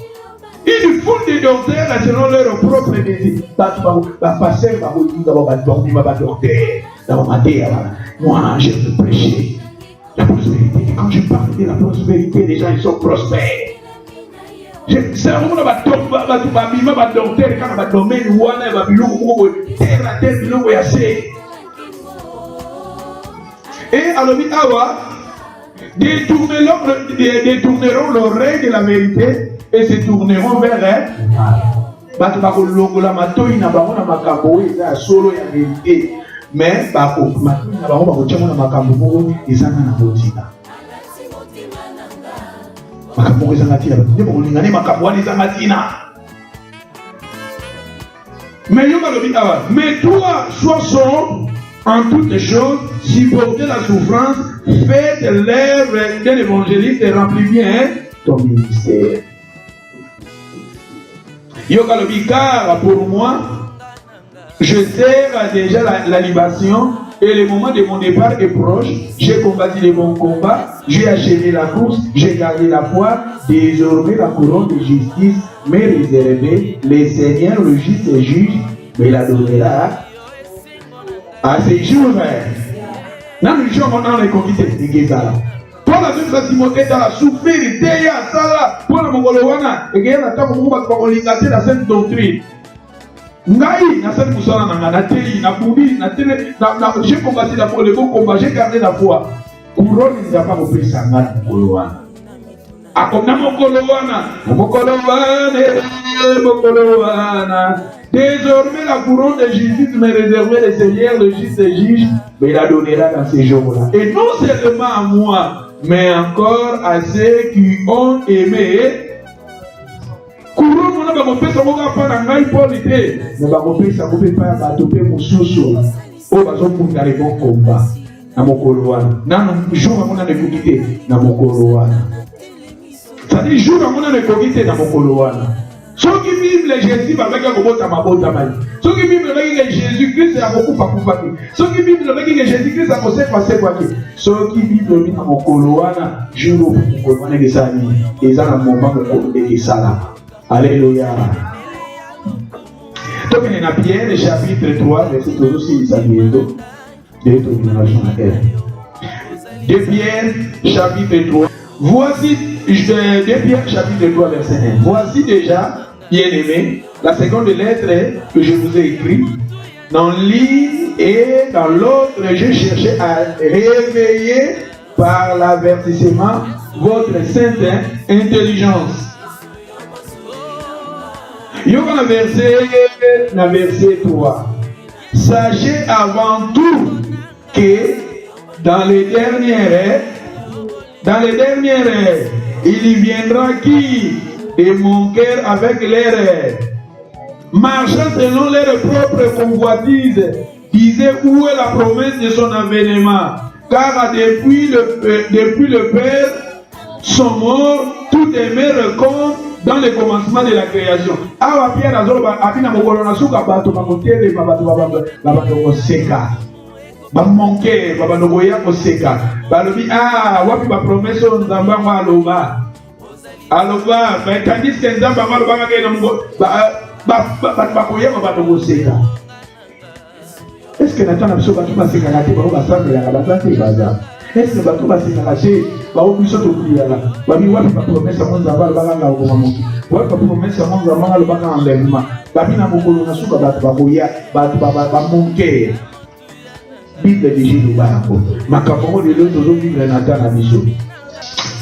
Ils font des docteurs selon leur propre désir. Moi, je veux prêcher la prospérité. Quand je parle de la prospérité, les gens ils sont prospères. C'est un moment où je docteur quand on domaine où on a terre à terre, et alors, détourneront l'oreille de la vérité et se tourneront vers elle. Mais Mais toi, sois sobre en toutes choses, supportez la souffrance, faites l'œuvre d'un évangéliste et remplis bien ton ministère. Car pour moi, je sers déjà la libation et le moment de mon départ est proche. J'ai combattu le bon combat, j'ai achevé la course, j'ai gardé la foi. Désormais, la couronne de justice m'est réservée. Le Seigneur, le juste et juge, me la donnera à ces jours. Dans le jour, on a conquitté de Gézala. Pour la deuxième Timothée, dans la souffrir, Théa, Sala, pour la Mongolowana, et qu'il y a un temps où on va la sainte doctrine. Ngai, na sainte Moussala, na télé, na Boubi, na télé, j'ai combattu le bon combat, j'ai gardé la foi. Couronne, il n'y a pas compris ça, na Mongolowana. A comme na Mongolowana. Désormais, la couronne de justice m'est réservée, le Seigneur, le juste et juge, me la donnera dans ces jours-là. Et non seulement à moi, mais encore à ceux qui ont aimé. Couronne, on a compris ça, on va pas dans le Paul était. On va compris ça, on peut pas battre mon sous-sol. On va faire les bons combats. Dans mon couloir. Dans le jour où on a des coquilletés, dans mon couloir. Ça dit, jour où on a des coquilletés, dans mon couloir. Ceux qui vivent le Jésus, ceux qui vivent le Jésus-Christ, c'est à beaucoup pas combattre. Ceux qui vivent le Jésus-Christ, c'est à beaucoup passer quoi. Ceux qui vivent le Jésus dans Coloana, jour où on est des amis, ils ont un moment où on est là. Alléluia. Donc, il y a Pierre, chapitre 3, verset 6, ça dit de Pierre, chapitre 3. Voici, de Pierre, chapitre 3, verset 1. Voici déjà, bien-aimés, la seconde lettre que je vous ai écrite. Dans l'une et dans l'autre, je cherchais à réveiller par l'avertissement votre sainte intelligence. Il y a un verset 3. Sachez avant tout que dans les dernières heures, il viendra qui de mon cœur avec l'air, marchant selon leur propre convoitise, disait où est la promesse de son avènement, car depuis le Père sont morts, tout demeure comme dans le commencement de la création. Awa Pierre Azoloba abina mokolo na suka bato bakotele babato koseka. Bamonke babano ya koseka. Balobi wapi ba promesse nzamba ngwa aloba tandis que nzamba ngwa aloba ngena mgo bakoya babato koseka. Est-ce que natana biso bato baseka ngati ba basambela na batante baza? Est-ce que bato baseka ngati ba obiso to priala? Babi wapi ba promesse nzamba aloba ngana ko mamoki? Wapi ba promesse nzamba aloba ngana enlèvement? Babi na mokolo na suka bato bakoya bato bamonke. Bible de Jésus Barako. Makambo de l'autre toujours vivre dans la mission.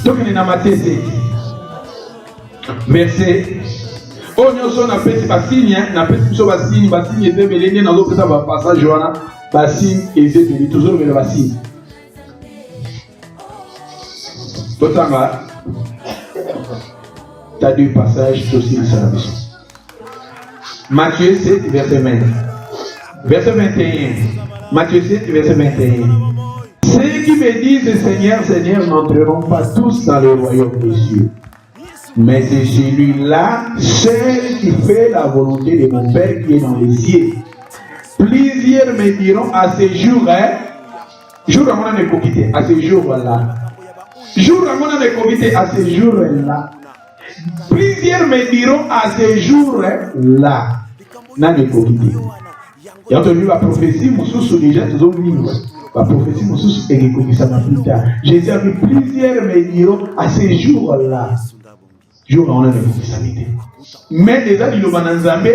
Donc il y a Matthieu 7. Verset. On y a son appel basigne, na pesi so basigne était belé dans l'autre passage Johanna, basigne et c'est toujours le basigne. Totanga. T'as deux passages aussi dans la mission. Matthieu 7 verset 20. Verset 21. Matthieu 7, verset 21. Ceux qui me disent Seigneur, Seigneur n'entreront pas tous dans le royaume des cieux. Mais c'est celui-là, seul qui fait la volonté de mon Père qui est dans les cieux. Plusieurs me diront à ce jour, jour à mon âme à ce jour-là. Jour à mon âme à ce jour-là. Plusieurs me diront à ce jour-là. N'a de cogité. Et entendu la prophétie, Moussous déjà toujours vivre. La prophétie Moussous est reconnaissable plus tard. Jésus a vu plusieurs me diront à ces jours-là. Jour où on a des responsabilités. Mais déjà, il y a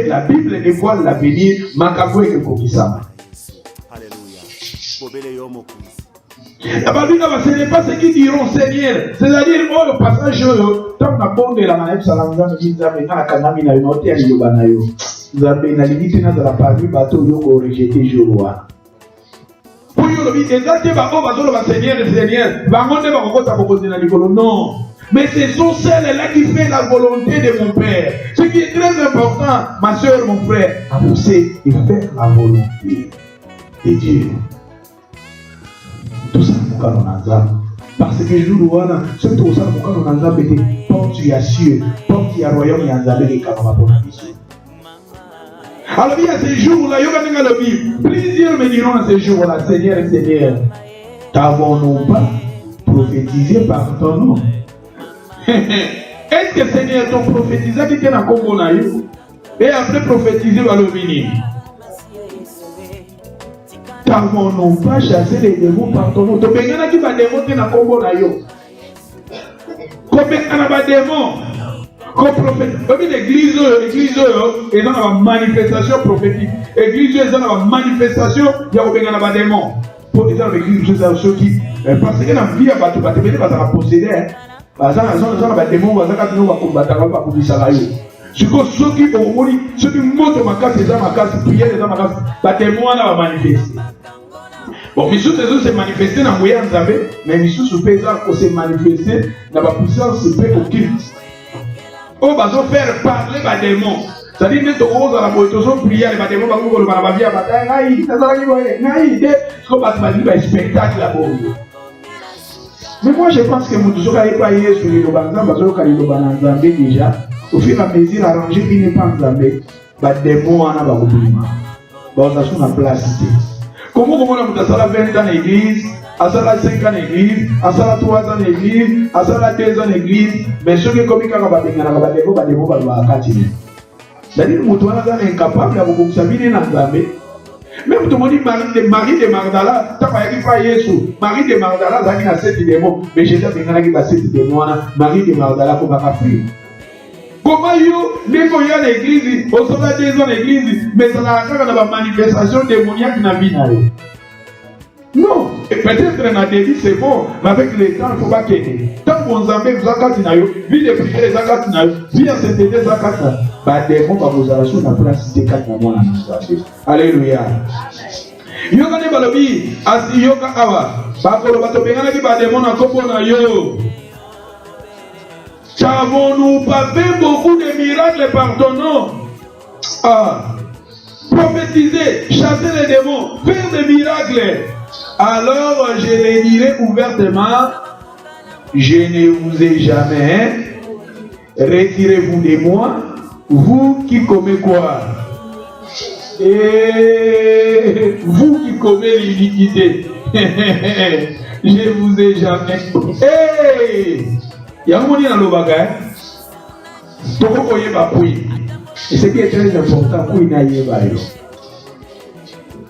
la Bible dévoile l'avenir, Makabo est reconnaissable. Alléluia. Ce n'est pas ceux qui diront Seigneur. C'est-à-dire, le passage, tant qu'on a bon de la manette, ça va nous dire, la canamine a une autre, il y a une Nzambe na limite na la parmi bateau yoko rejeté jour. Pour yo lobi ezate ba o bazolo ba Seigneur Seigneur ba ngonde ba kokota kokoti na likolo non. Mais ce sont celles-là qui font la volonté de mon Père. Ce qui est très important, ma soeur, mon frère, c'est de faire la volonté de Dieu. Tout ça, parce que je nous vois, c'est tout ça, mon porte y a cieux, porte y a royaume, y a alors il y a ces jours-là, plusieurs me diront à ces jours-là, Seigneur, Seigneur, t'avons-nous pas prophétisé par ton nom? Est-ce que Seigneur t'ont prophétisé qui était dans le Congo et après prophétiser par le mini? T'avons-nous pas chassé les démons par ton nom? Tu as qui va démonter dans le Congo? Combien de démons? L'église, ils ont une manifestation prophétique. L'église, ils ont une manifestation, il y a un démon. Pour les gens, l'église, ceux qui. Parce que dans la vie, ils vont posséder. Parce qu'ils ont des démons, ils vont combattre, ils vont pour les ceux qui montent ma casse, les gens ma casse, prier les gens ma casse, les démons vont manifester. Bon, Michou se manifester dans le moyen de Zambé, mais Michou se manifester dans la puissance occulte. On va faire parler les démons. C'est-à-dire que nous avons la position prière, les démons vont nous faire la bataille. C'est un spectacle là-bas. Mais moi je pense que nous devons aller payer sur les Lobanzans, parce que les Lobanzans déjà, au fur et à mesure, arranger qui n'est pas en Zambé, les démons en ont beaucoup. On a sur la place. Comment on a 20 ans dans l'église, à ça 5 ans dans l'église, à ça 3 ans dans l'église, à ça 2 ans dans l'église, mais ceux qui commis quand on va continuer. C'est-à-dire que nous sommes incapables de vous savoir dans Zambé. Même tout le monde dit Marie de Magdala, tu n'as pas Jésus. Marie de Magdala, tu as 7 démons, mais Jésus a 7 démons. Marie de Magdala, comment tu as fait? Comment les gens à l'église, au sommet des gens à l'église, mais ça n'a pas de manifestation démoniaque dans la vie. Non, et peut-être dans la vie c'est bon, mais avec le temps, il ne faut pas qu'aider. Tant qu'on s'en met, vous avez vu les prières, vous avez vu à cette idée, vous avez des mots, vous avez sur la place de 4 mois. Alléluia. Yoga ne balobi, asi yoga awa, bakolo batobengana ki ba démon na kombo na yo. N'avons-nous pas fait beaucoup de miracles par ton nom? Prophétiser, chasser les démons, faire des miracles. Alors je les dirai ouvertement, je ne vous ai jamais, retirez-vous de moi, vous qui commettez quoi? Et vous qui commettez l'iniquité. Je vous ai jamais. Hey! Il y a un moment dans le bagage, et ce qui est très important, pour y aller.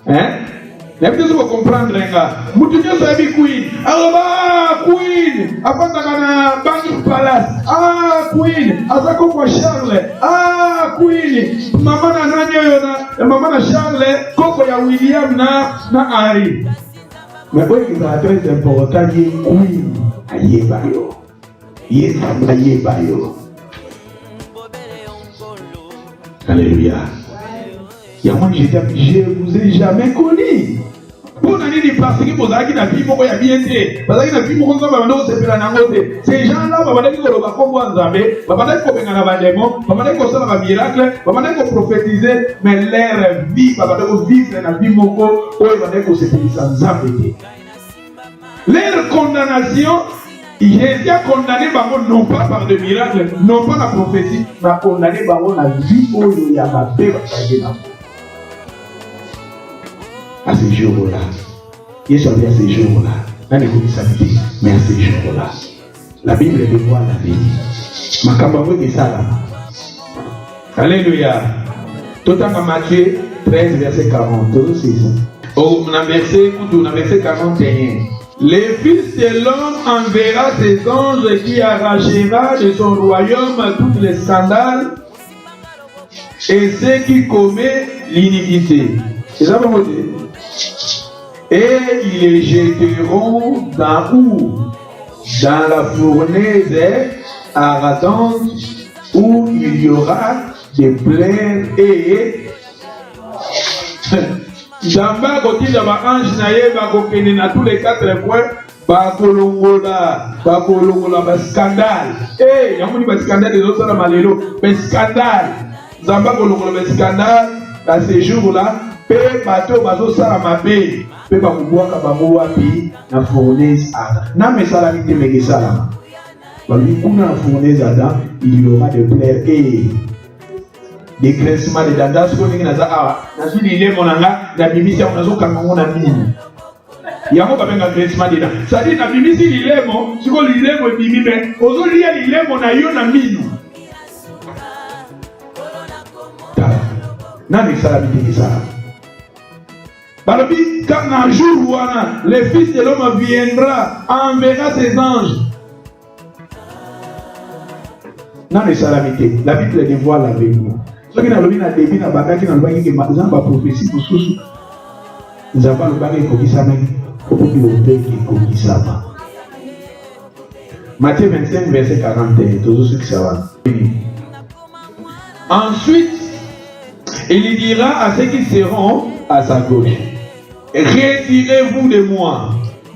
Hein? Les gens vont comprendre. Queen. Alors, Queen. Avant de Bank Palace. Queen. Azako kwa Charles. Queen. Maman na Charles. Koko ya William na Harry. Mais oui, il est très important. Queen. Ayebayo. Yes, Ayebayo. Alléluia. Il y a moi je vous ai jamais connu. Pour n'aller dire parce que vous avez la vie, vous avez bien été. Parce que la vie, vous avez ces gens-là, vous avez dit que vous avez un démon, vous avez un miracle, vous avez prophétisé, mais leur vie, vous avez vivre la vie, vous avez sans âme. Leur condamnation, Jésus a condamné non pas par des miracles, non pas la prophétie, mais a condamné la vie où il y a ma paix. À ce jour-là, il y a à ce jour-là, dans les commissaires, mais à ce jour-là, la Bible dévoile la vie. Ma camarade est ça là. Alléluia. Tout en Matthieu 13, verset 40. Au verset 41. Le Fils de l'homme enverra ses anges qui arrachera de son royaume toutes les scandales et ceux qui commettent l'iniquité. C'est ça, mon Dieu. Et ils les jetteront dans la fournaise ardente où il y aura des plaies et Jamba kotinda ba ange na ye ba kokende na tous les 4 coins ba kolongola ba scandale. Eh, yamuni ba scandale zo sala malelo, ba scandale. Jamba kolongola ba scandale na ce jour là, pe bato bazo sala mabe, pe ba kubwaka bango wapi na fournaise ada. Na mesala mite meke sala. Ba lui kuna fournaise ada, il y aura de plaire et des graissements de dandas ko ningi naza awa nazu ni le monanga na bimisi ya nazo kanga na mini yango babenga graissement de dents ça dit na bimisi lilemo siko lilemo bimi me ozo lia lilemo na yo na minu nani sala bitiki sala balobi quand un jour wana le fils de l'homme viendra enverra ses anges. Nani sala bitiki la Bible dévoile l'avenir. Ce qui n'a pas été début na baka qui n'a pas été mazamba prophétie pour sous nzamba le baka ko kisama ko ko piloter ko kisama. Matthieu 25 verset 41 tout ce qui ça va. Ensuite il dira à ceux qui seront à sa gauche: retirez-vous de moi,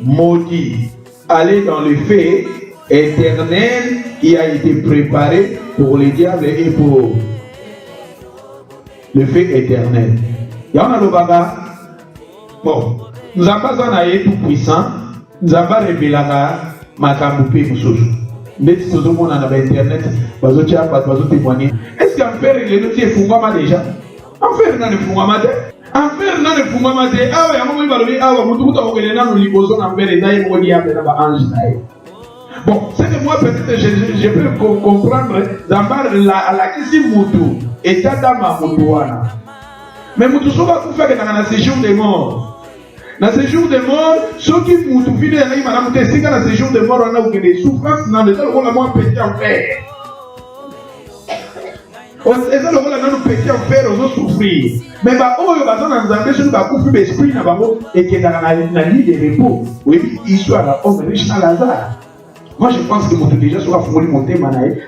maudits, allez dans le feu éternel qui a été préparé pour les diables et pour le feu éternel. Yana lobaka. Bon, nous avons pas un aïe tout puissant. Nous avons révélé makambu pe musoso. Ndeti tozo mona na internet, bazo tia bazo témoigner. Est-ce qu'enfer il est noté fungama déjà? Enfer na ne fungama te. Enfer na ne fungama te. Ah ouais, amomo ibalobi ah wa mutu kuta okele na no libozo na enfer ezai moni ya na ba ange nae. Bon, c'est que moi peut-être je peux comprendre d'abord la kisi mutu état d'ama mutu wana. Mais mutu soba kufa ke na séjour des morts. Na séjour des morts, ceux qui mutu vide na ima na mutu singa na séjour des morts wana ukende souffrance na le talo la moi pété en fer. Eza lokola nanu pété en fer ozo souffrir. Mais ba oyo bazana nzambe sur ba kufi be esprit na bango ekendaka na lit de repos. Oui, histoire la homme riche na Lazare. Moi je pense que mon déjà sera fondé mon thème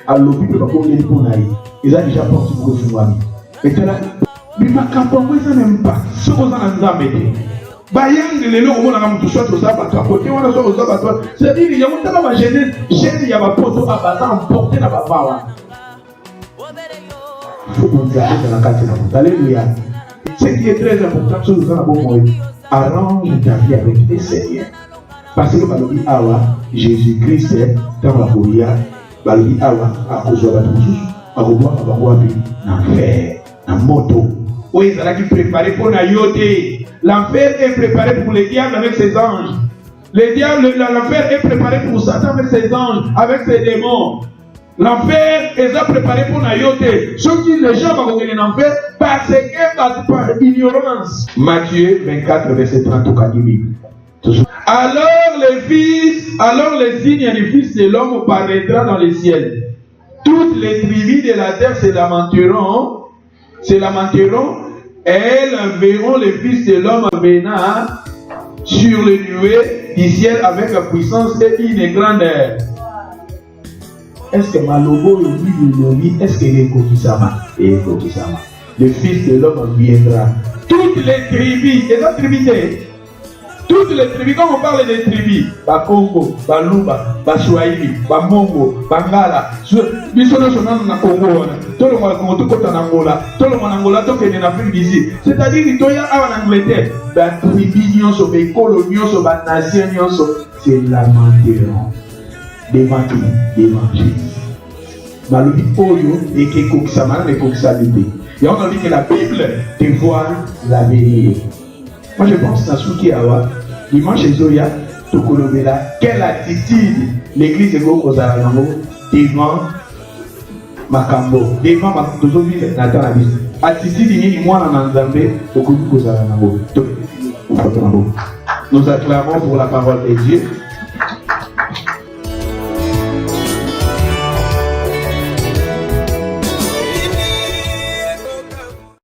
à l'objet de la première pour naï. Ils ont déjà porté beaucoup de fois. Maintenant, mais ma campagne ça n'aime pas. Ce qu'on a dans la médecine. Bayang de l'élo on a un tout soit aux abattoirs. Capoter on a soit aux abattoirs. C'est-à-dire il y a un temps ma jeunesse, il y a ma poteau à battre emporter la baba. Faut qu'on garde dans la carte là. Alléluia. Ce qui est très important, c'est que nous avons arrange ta vie avec les Seigneurs. Parce que balobi awa Jésus-Christ dans la Boria balobi awa a kozwa bato mosusu akobwa bango wapi na enfer na moto oyo ezalaki préparé pour na yo te. L'enfer est préparé pour les diables avec ses anges. L'enfer est préparé pour Satan avec ses anges, avec ses démons. L'enfer est préparé pour na yo te. Ceux qui les gens vont gagner l'enfer parce que par ignorance. Matthieu 24 verset 30 au cas du Bible. Alors les signes du Fils de l'homme paraîtra dans le ciel. Toutes les tribus de la terre se lamenteront, et elles verront le Fils de l'homme venant sur les nuées du ciel avec la puissance et une grandeur. Est-ce que Malobo est-ce que les Kokisama? Le Fils de l'homme viendra. Toutes les tribus, toutes les tribus, quand on parle des tribus, Bakongo, Baluba, Baswahili, Bamongo, Bangala, Bisono Sonan na Congo, tout le monde tout côté en Angola, tout le monde en Angola, tout le monde en Afrique d'ici. C'est-à-dire que toi, en Angleterre, la tribu, les colonies, les nations, c'est lamenteront devant l'évangile. Malobi Oyo et Kekokisama, les Kokisabité. Et on a dit que la Bible dévoile l'avenir. Moi je pense à Souki Awa, dimanche Zoya, Tokolobela, quelle attitude l'église de Gokozarayango devant Makambo, devant Makambo, Nathan Abis. Attitude ni moi en Nzambe, Tokolobela. Nous acclamons pour la parole de Dieu.